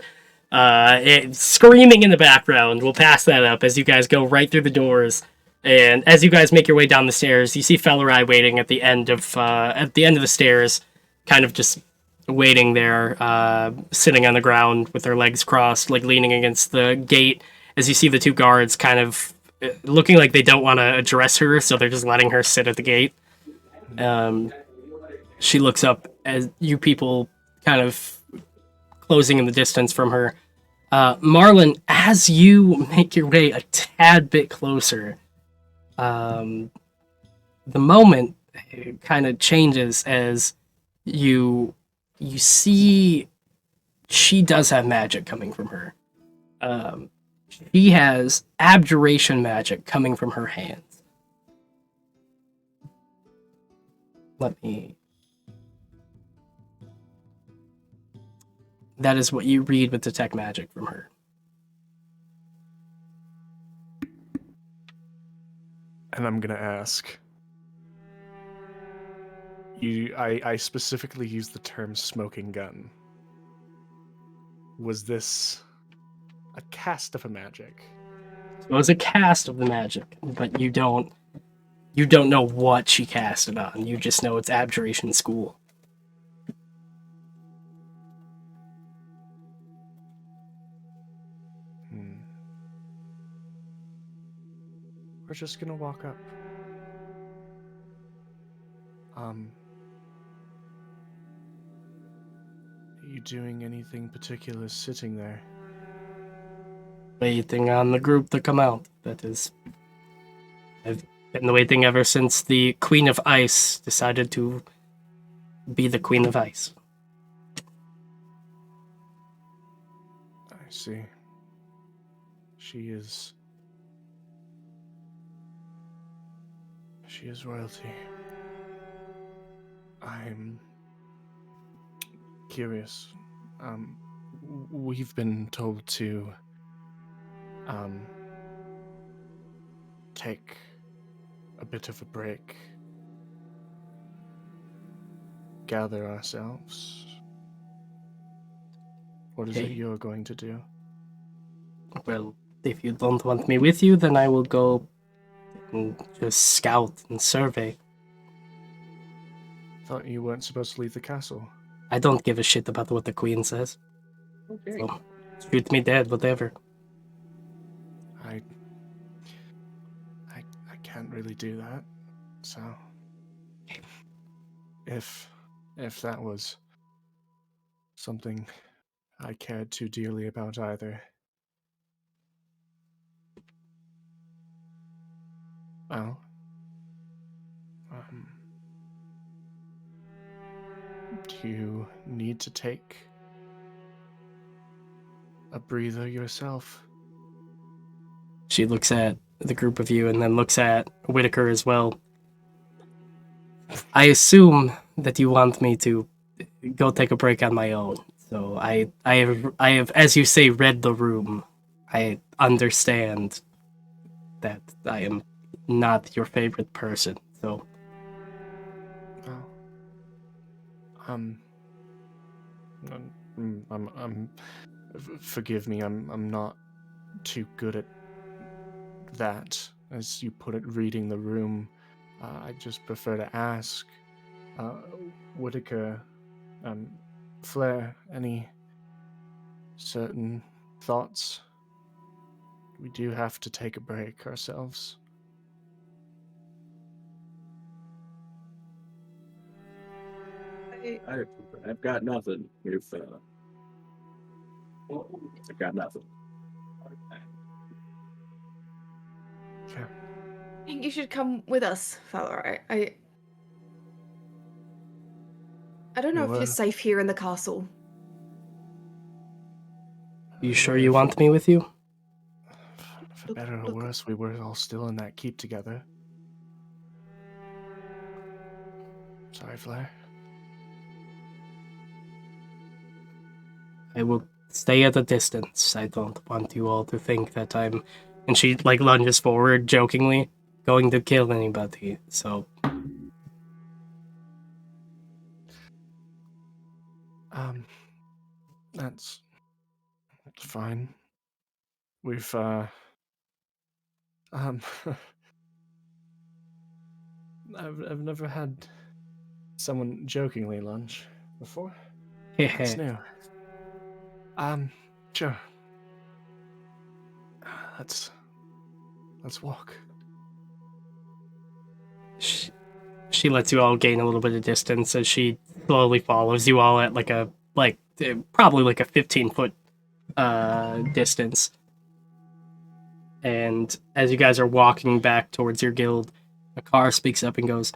Screaming in the background. We'll pass that up as you guys go right through the doors. And as you guys make your way down the stairs, you see Valerai waiting at the end of the stairs, kind of just waiting there, sitting on the ground with their legs crossed, like leaning against the gate. As you see the two guards kind of looking like they don't want to address her, so they're just letting her sit at the gate. She looks up as you people kind of closing in the distance from her. Marlin, as you make your way a tad bit closer, the moment kind of changes as you see she does have magic coming from her. She has abjuration magic coming from her hands. That is what you read with detect magic from her. And I'm gonna ask. I specifically used the term smoking gun. Was this a cast of a magic? It was a cast of the magic, but you don't know what she cast it on. You just know it's Abjuration School. We're just gonna walk up. Are you doing anything particular sitting there? Waiting on the group to come out. That is... I've been waiting ever since the Queen of Ice decided to be the Queen of Ice. I see. She is royalty. I'm curious. We've been told to take a bit of a break, gather ourselves. What is it Okay. you're going to do? Well, if you don't want me with you, then I will go and just scout and survey. Thought you weren't supposed to leave the castle. I don't give a shit about what the Queen says. Okay. So, shoot me dead, whatever. I can't really do that. So if that was something I cared too dearly about either. Well, do you need to take a breather yourself? She looks at the group of you and then looks at Whitaker as well. I assume that you want me to go take a break on my own. So I have, as you say, read the room. I understand that I am not your favorite person. So Well, forgive me. I'm not too good at that, as you put it, reading the room. I just prefer to ask. Whitaker, Flair, any certain thoughts? We do have to take a break ourselves. I've got nothing. I've got nothing. Okay. I think you should come with us, Valor. I don't know if you're safe here in the castle. you sure you want me with you? For better or worse, we were all still in that keep together. Sorry, Flair. I will stay at a distance. I don't want you all to think that I'm... And she, lunges forward, jokingly, going to kill anybody, so... That's fine. We've, I've never had someone jokingly lunge before. It's new. Sure. Let's walk. She lets you all gain a little bit of distance as she slowly follows you all at probably a 15-foot distance. And as you guys are walking back towards your guild, a car speaks up and goes,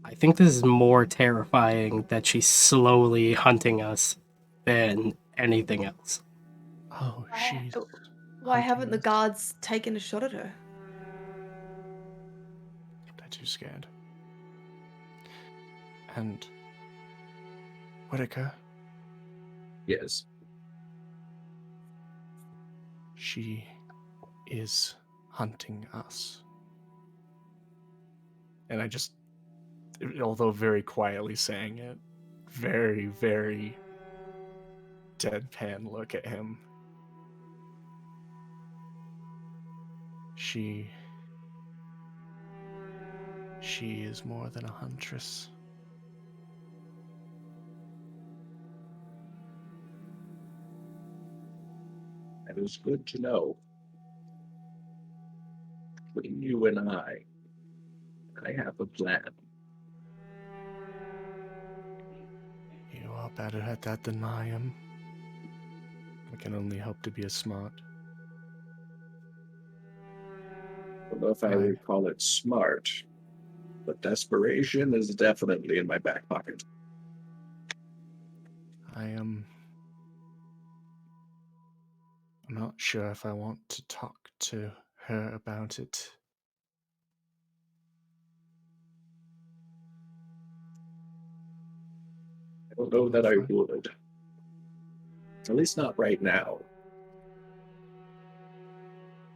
I think this is more terrifying that she's slowly hunting us than anything else. Oh, she's... Why haven't the guards taken a shot at her? They're too scared. And Whitaker? Yes. She is hunting us. And I just, although very quietly saying it, very, very deadpan look at him. She is more than a huntress. That is good to know. Between you and I have a plan. You are better at that than I am. I can only hope to be as smart. I don't know if I would call it smart, but desperation is definitely in my back pocket. I'm not sure if I want to talk to her about it. I don't know that I would. At least not right now.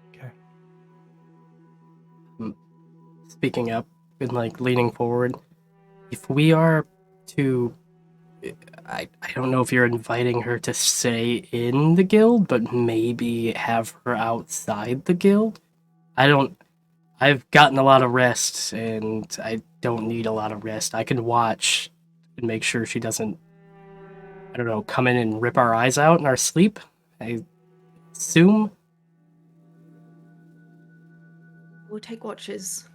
Okay. Speaking up and like leaning forward, if we are to, I don't know if you're inviting her to stay in the guild, but maybe have her outside the guild. I've gotten a lot of rest, and I don't need a lot of rest. I can watch and make sure she doesn't, I don't know, come in and rip our eyes out in our sleep. I assume. We'll take watches.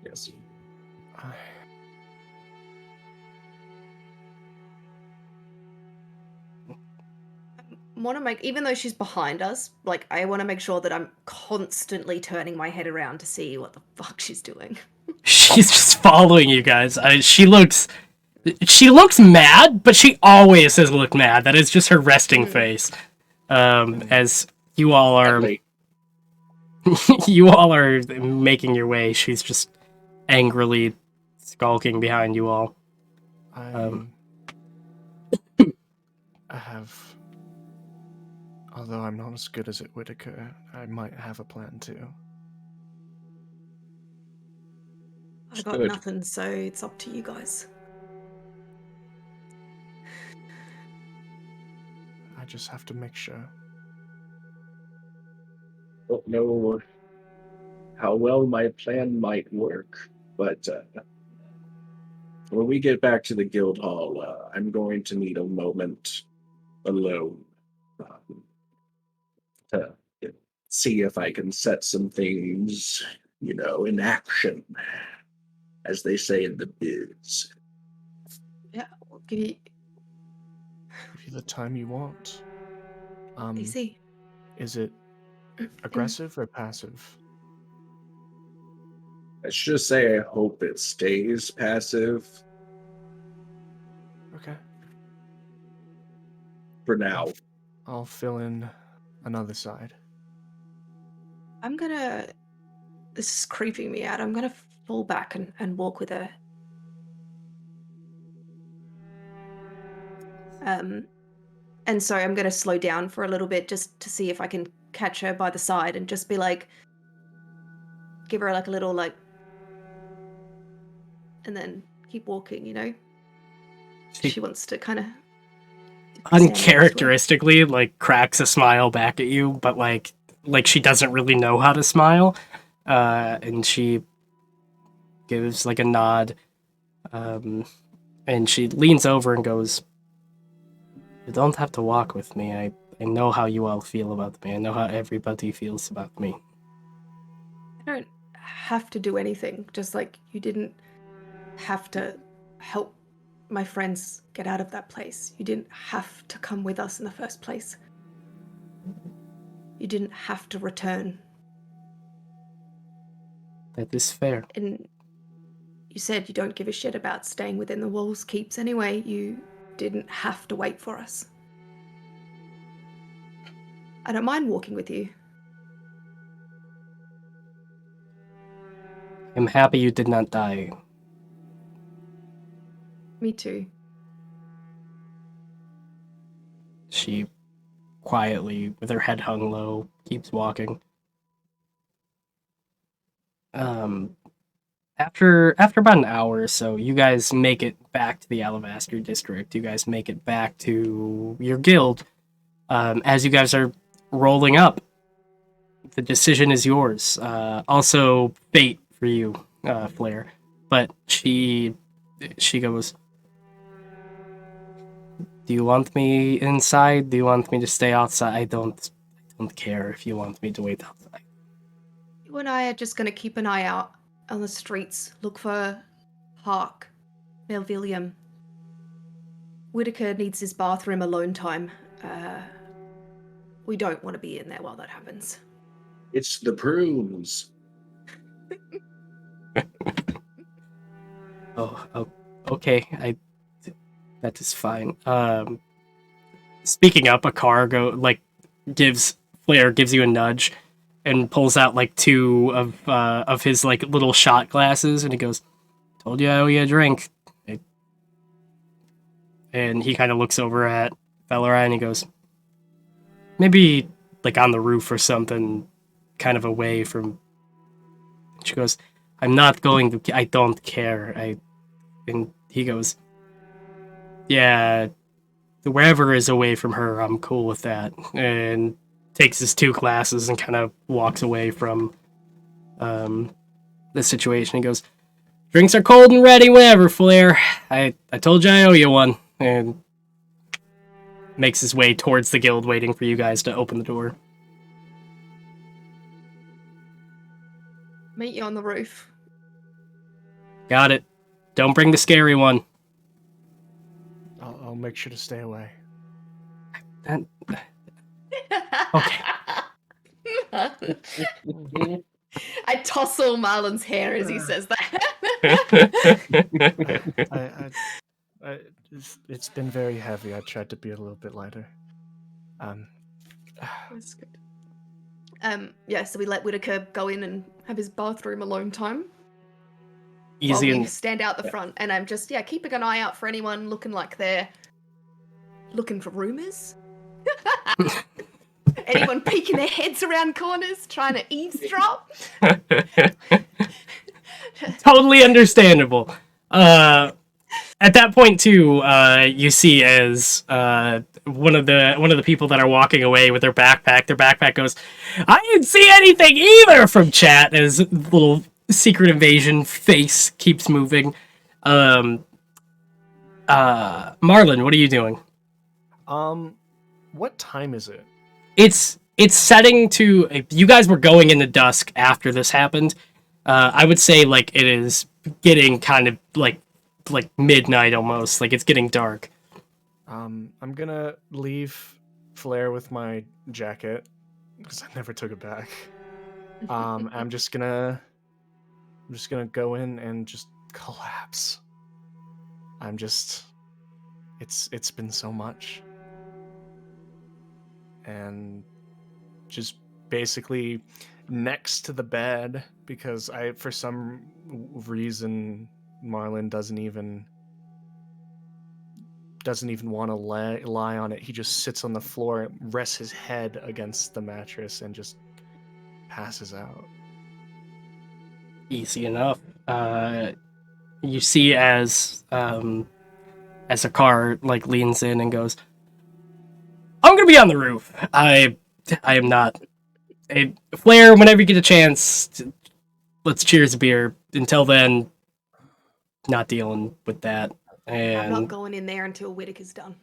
Yes. Want to make, even though she's behind us, like, I want to make sure that I'm constantly turning my head around to see what the fuck she's doing. She's just following you guys. She looks mad, but she always has looked mad. That is just her resting face. As you all are, you all are making your way. She's just angrily skulking behind you all. I have, although I'm not as good as at Whitaker, I might have a plan too. I got nothing, so it's up to you guys. I just have to make sure. Don't know how well my plan might work, but when we get back to the guild hall, I'm going to need a moment alone to see if I can set some things, in action, as they say in the biz. Yeah, I'll give you the time you want. easy. Is it aggressive or passive? Let's just say I hope it stays passive. Okay. For now. I'll fill in another side. This is creeping me out. I'm gonna fall back and walk with her. And so I'm gonna slow down for a little bit just to see if I can catch her by the side and just be like, give her like a little like, and then keep walking, She wants to kind of uncharacteristically like cracks a smile back at you, but like she doesn't really know how to smile, and she gives like a nod, and she leans over and goes, "You don't have to walk with me. I know how you all feel about me. I know how everybody feels about me. I don't have to do anything. Just like you didn't have to help my friends get out of that place. You didn't have to come with us in the first place. You didn't have to return. That is fair. And you said you don't give a shit about staying within the walls keeps anyway. You didn't have to wait for us. I don't mind walking with you. I'm happy you did not die." Me too. She quietly, with her head hung low, keeps walking. After about an hour or so, you guys make it back to the Alabaster district. You guys make it back to your guild. As you guys are rolling up, the decision is yours. Also, fate for you, Flair. But she goes, "Do you want me inside? Do you want me to stay outside? I don't care if you want me to wait outside." You and I are just going to keep an eye out on the streets. Look for Hark, Melvillium. Whitaker needs his bathroom alone time. We don't want to be in there while that happens. It's the prunes. Oh, okay. That is fine. Speaking up, a car gives you a nudge and pulls out like two of his like little shot glasses, and he goes, "Told you I owe you a drink." And he kind of looks over at Bellerai and he goes, "Maybe like on the roof or something, kind of away from." She goes, "I'm not going to. I don't care. And he goes, "Yeah, wherever is away from her, I'm cool with that." And takes his two glasses and kind of walks away from the situation. He goes, "Drinks are cold and ready whenever, Flair. I told you I owe you one." And makes his way towards the guild, waiting for you guys to open the door. Meet you on the roof. Got it. Don't bring the scary one. I'll make sure to stay away. Okay. I tussle Marlin's hair as he says that. It's been very heavy. I tried to be a little bit lighter. That's good. Yeah, so we let Whitaker go in and have his bathroom alone time. Easy while we and stand out the front, and I'm just keeping an eye out for anyone looking like they're looking for rumors. Anyone peeking their heads around corners, trying to eavesdrop. Totally understandable. At that point too, you see as one of the people that are walking away with their backpack goes, "I didn't see anything either," from chat as little secret invasion face keeps moving. Marlin, what are you doing? What time is it? It's setting to. You guys were going into dusk after this happened. I would say like it is getting kind of like midnight almost. Like it's getting dark. I'm gonna leave Flair with my jacket because I never took it back. I'm just gonna go in and just collapse. It's been so much. And just basically next to the bed, because for some reason Marlin doesn't even want to lie on it. He just sits on the floor, rests his head against the mattress, and just passes out. Easy enough. You see as a car like leans in and goes, "I'm gonna be on the roof. I am not. Flair, whenever you get a chance, let's cheers a beer. Until then, not dealing with that." And I'm not going in there until Whitaker's done.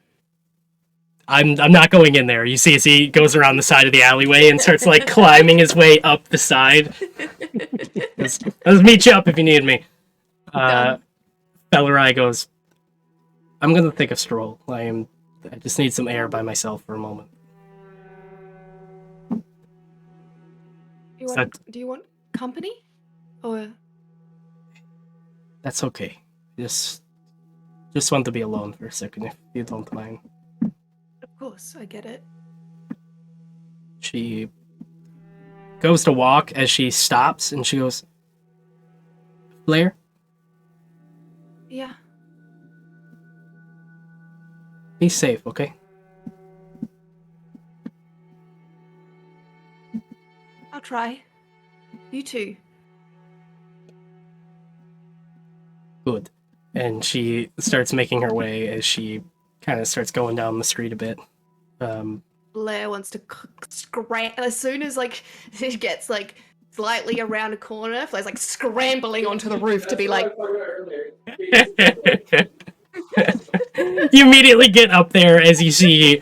I'm not going in there. You see as he goes around the side of the alleyway and starts like climbing his way up the side. Let's meet you up if you need me. Bellerai goes, "I'm gonna take a stroll. I just need some air by myself for a moment." Do you want company? Or That's okay. Just want to be alone for a second, if you don't mind. of course, I get it. She goes to walk as she stops, and she goes, "Flair?" Yeah. Be safe, okay? I'll try. You too. Good. And she starts making her way as she kind of starts going down the street a bit. Blair wants to as soon as like she gets like slightly around a corner, Flair's like scrambling onto the roof to be like. You immediately get up there as you see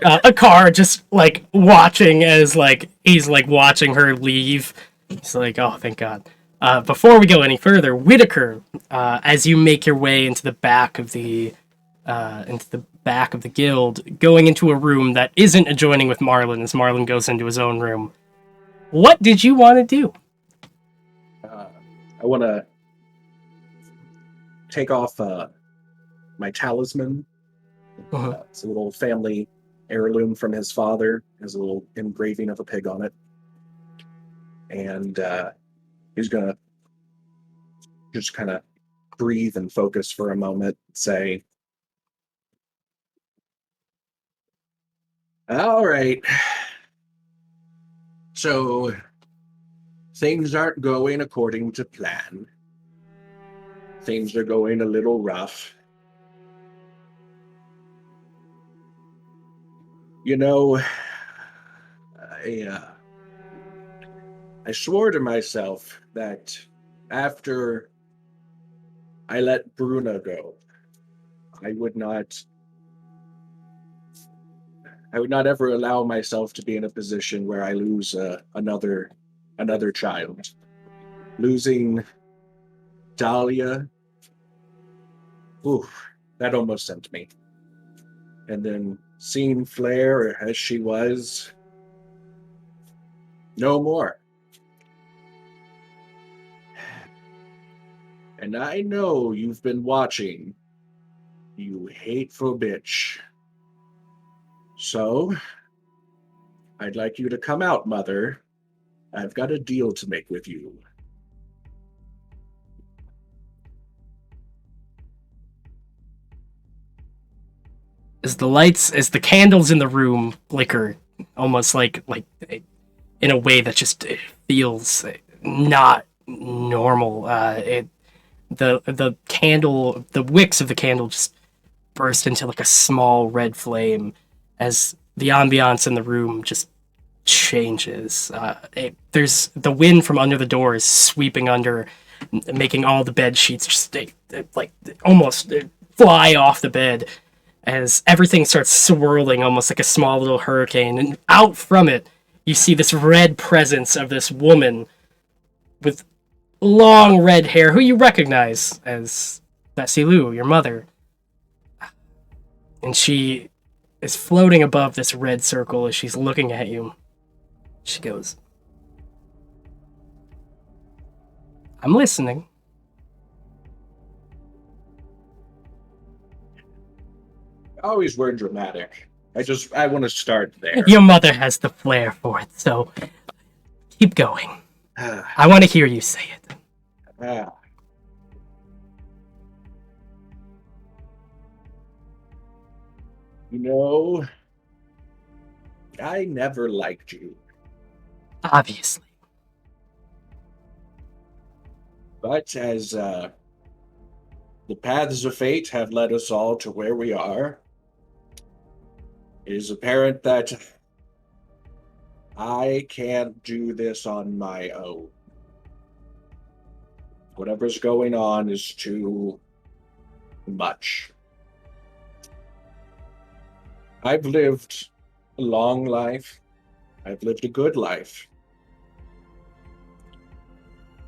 a car just like watching as like he's like watching her leave. He's like, oh, thank God. Before we go any further, Whitaker, as you make your way into the back of the guild, going into a room that isn't adjoining with Marlin, as Marlin goes into his own room. What did you want to do? I want to take off my talisman. It's a little family heirloom from his father. It has a little engraving of a pig on it. And he's going to just kind of breathe and focus for a moment, say, all right. So things aren't going according to plan. Things are going a little rough. You know, I swore to myself that after I let Bruna go, I would not ever allow myself to be in a position where I lose another child. Losing Dahlia, that almost sent me. And then seeing Flair as she was, no more. And I know you've been watching, you hateful bitch. So, I'd like you to come out, Mother. I've got a deal to make with you. As the candles in the room flicker, almost like in a way that just feels not normal. The candle, the wicks of the candle just burst into like a small red flame as the ambiance in the room just changes. There's the wind from under the door is sweeping under, making all the bed sheets just almost fly off the bed as everything starts swirling almost like a small little hurricane. And out from it, you see this red presence of this woman with long red hair, who you recognize as Bessie Lou, your mother. And she is floating above this red circle as she's looking at you. She goes, I'm listening. Always word dramatic. I want to start there. Your mother has the flair for it, so keep going. I want to hear you say it. You know, I never liked you. Obviously. But as the paths of fate have led us all to where we are, it is apparent that I can't do this on my own. Whatever's going on is too much. I've lived a long life. I've lived a good life.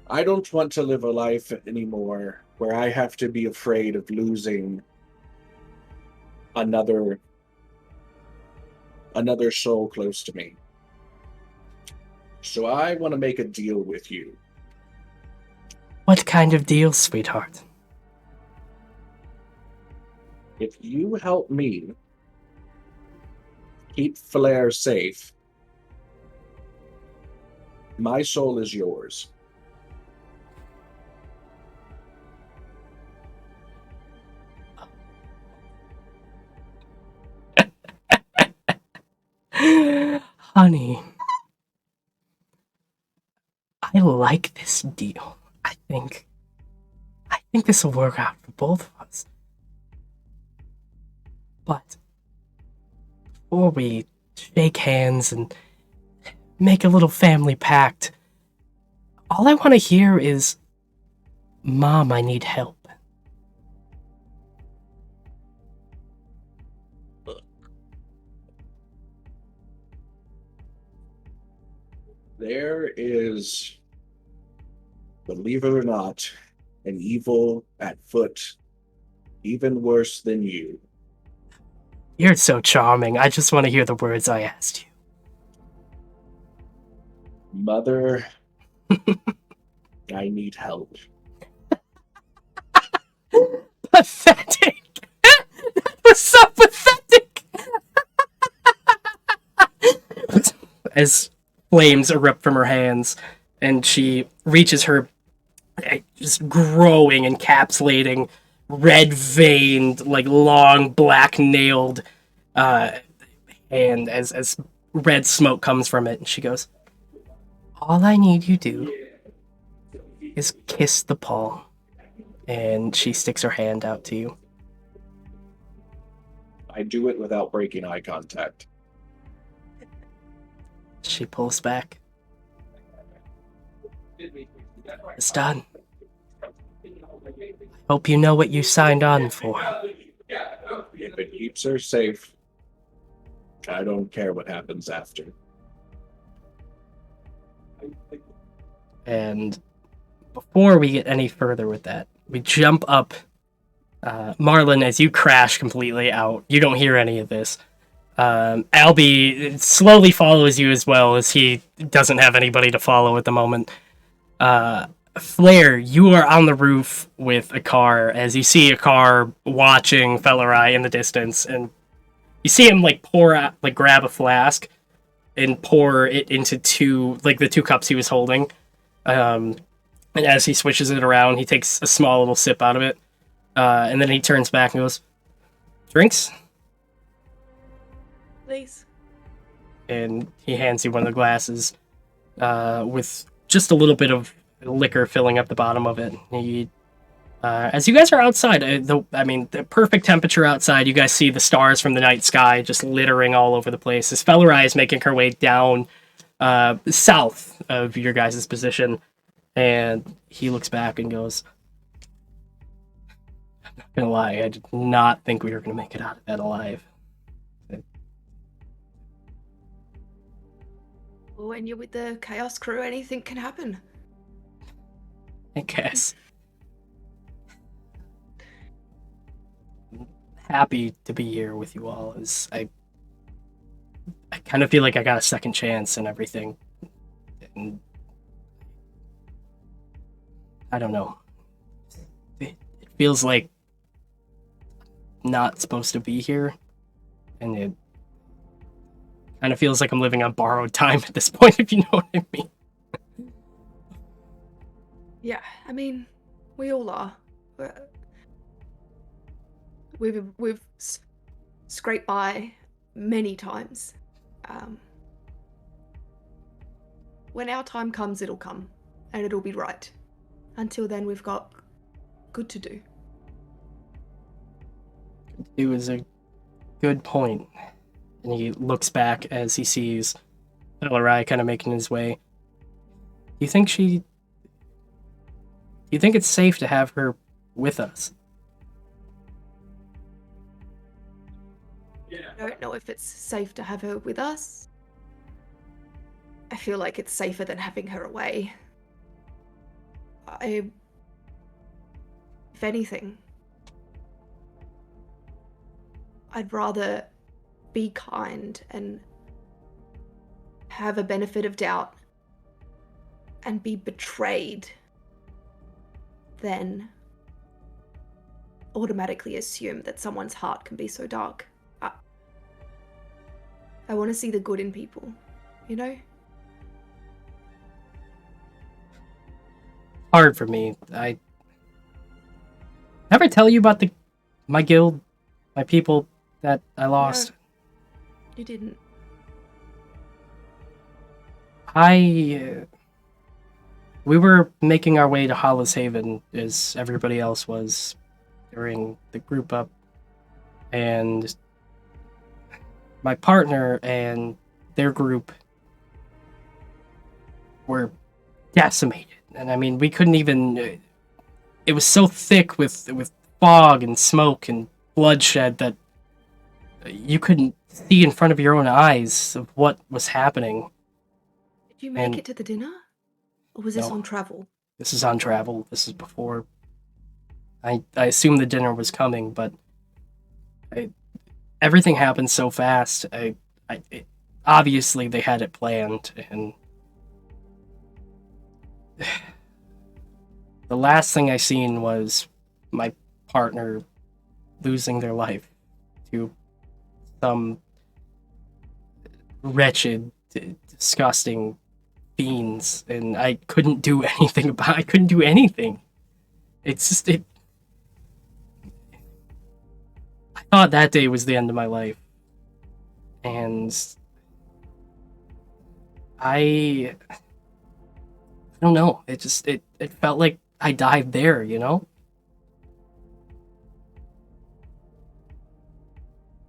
I don't want to live a life anymore where I have to be afraid of losing another soul close to me. So I want to make a deal with you. What kind of deal, sweetheart? If you help me keep Flair safe, my soul is yours. Honey, I like this deal. I think think this will work out for both of us. But before we shake hands and make a little family pact, all I want to hear is, Mom, I need help. There is, believe it or not, an evil at foot, even worse than you. You're so charming. I just want to hear the words I asked you. Mother, I need help. Pathetic! That was so pathetic! As flames erupt from her hands, and she reaches her just growing, encapsulating, red-veined, like long, black-nailed hand as red smoke comes from it, and she goes, all I need you to do is kiss the palm. And she sticks her hand out to you. I do it without breaking eye contact. She pulls back. It's done. Hope you know what you signed on for. If it keeps her safe, I don't care what happens after. And before we get any further with that, we jump up. Marlin, as you crash completely out, you don't hear any of this. Albie slowly follows you as well, as he doesn't have anybody to follow at the moment. Flair, you are on the roof with a car, as you see a car watching Fellerai in the distance, and you see him grab a flask and pour it into the two cups he was holding. And as he switches it around, he takes a small little sip out of it. And then he turns back and goes, drinks? Please. And he hands you one of the glasses with just a little bit of liquor filling up the bottom of it. As you guys are outside, the perfect temperature outside, you guys see the stars from the night sky just littering all over the place. As Fellerai is making her way down south of your guys' position. And he looks back and goes, I'm not gonna lie, I did not think we were gonna make it out of that alive. When you're with the Khaos crew, anything can happen. I guess. Happy to be here with you all, as I kind of feel like I got a second chance and everything. And I don't know. It feels like not supposed to be here, and it kind of feels like I'm living on borrowed time at this point, if you know what I mean. Yeah, I mean, we all are. We've scraped by many times. When our time comes, it'll come, and it'll be right. Until then, we've got good to do. It was a good point. And he looks back as he sees Fellerai kind of making his way. Do you think it's safe to have her with us? I don't know if it's safe to have her with us. I feel like it's safer than having her away. If anything, I'd rather be kind and have a benefit of doubt and be betrayed than automatically assume that someone's heart can be so dark. I want to see the good in people, you know? Hard for me. I ever tell you about my guild, my people that I lost? No, you didn't. We were making our way to Hollis Haven as everybody else was during the group up, and my partner and their group were decimated. And I mean, we couldn't even. It was so thick with fog and smoke and bloodshed that you couldn't see in front of your own eyes of what was happening. Did you make And- it to the dinner? Or was this No. on travel? This is on travel. This is before. I assumed the dinner was coming, but everything happened so fast. Obviously they had it planned, and the last thing I seen was my partner losing their life to some wretched, disgusting fiends, and I couldn't do anything about. I couldn't do anything. It's just it. I thought that day was the end of my life, and I don't know. It felt like I died there, you know?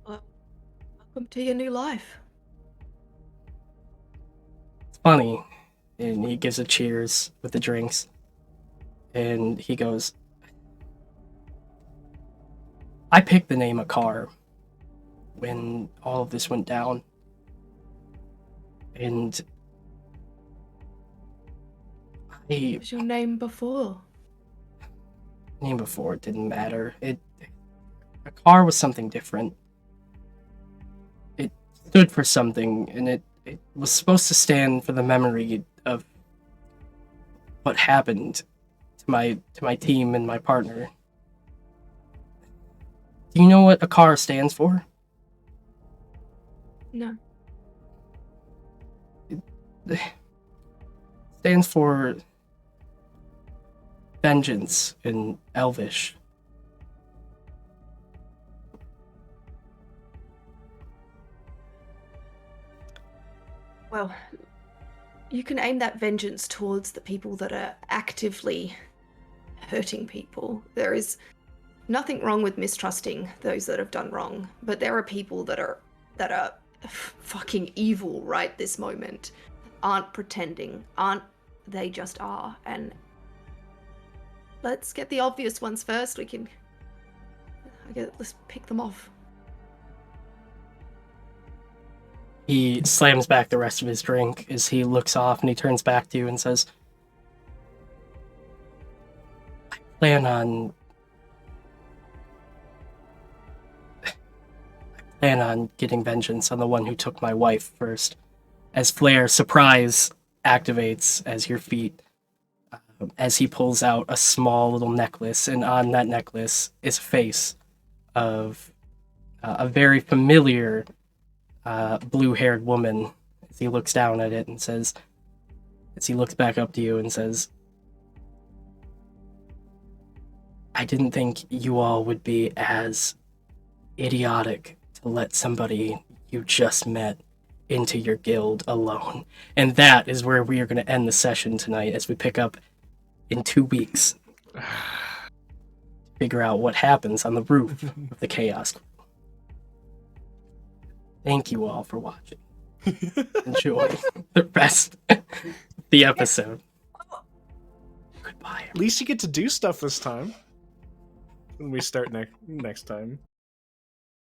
Well, welcome to your new life. It's funny. And he gives a cheers with the drinks. And he goes, I picked the name Akar when all of this went down. And What was your name before? name before it didn't matter. Akar was something different. It stood for something, and it was supposed to stand for the memory of what happened to my team and my partner. Do you know what Akar stands for? No. It stands for vengeance in Elvish. Well, you can aim that vengeance towards the people that are actively hurting people. There is nothing wrong with mistrusting those that have done wrong, but there are people that are fucking evil right this moment. Aren't pretending. They just are. And let's get the obvious ones first. Let's pick them off. He slams back the rest of his drink as he looks off, and he turns back to you and says, I plan on getting vengeance on the one who took my wife first. As Flair surprise activates as your feet, as he pulls out a small little necklace, and on that necklace is a face of a very familiar blue-haired woman. As he looks down at it and says, as he looks back up to you and says, I didn't think you all would be as idiotic to let somebody you just met into your guild alone. And that is where we are going to end the session tonight, as we pick up in 2 weeks. Figure out what happens on the roof of the Chaos. Thank you all for watching. Enjoy the rest of the episode. Goodbye. At least you get to do stuff this time. When we start next time.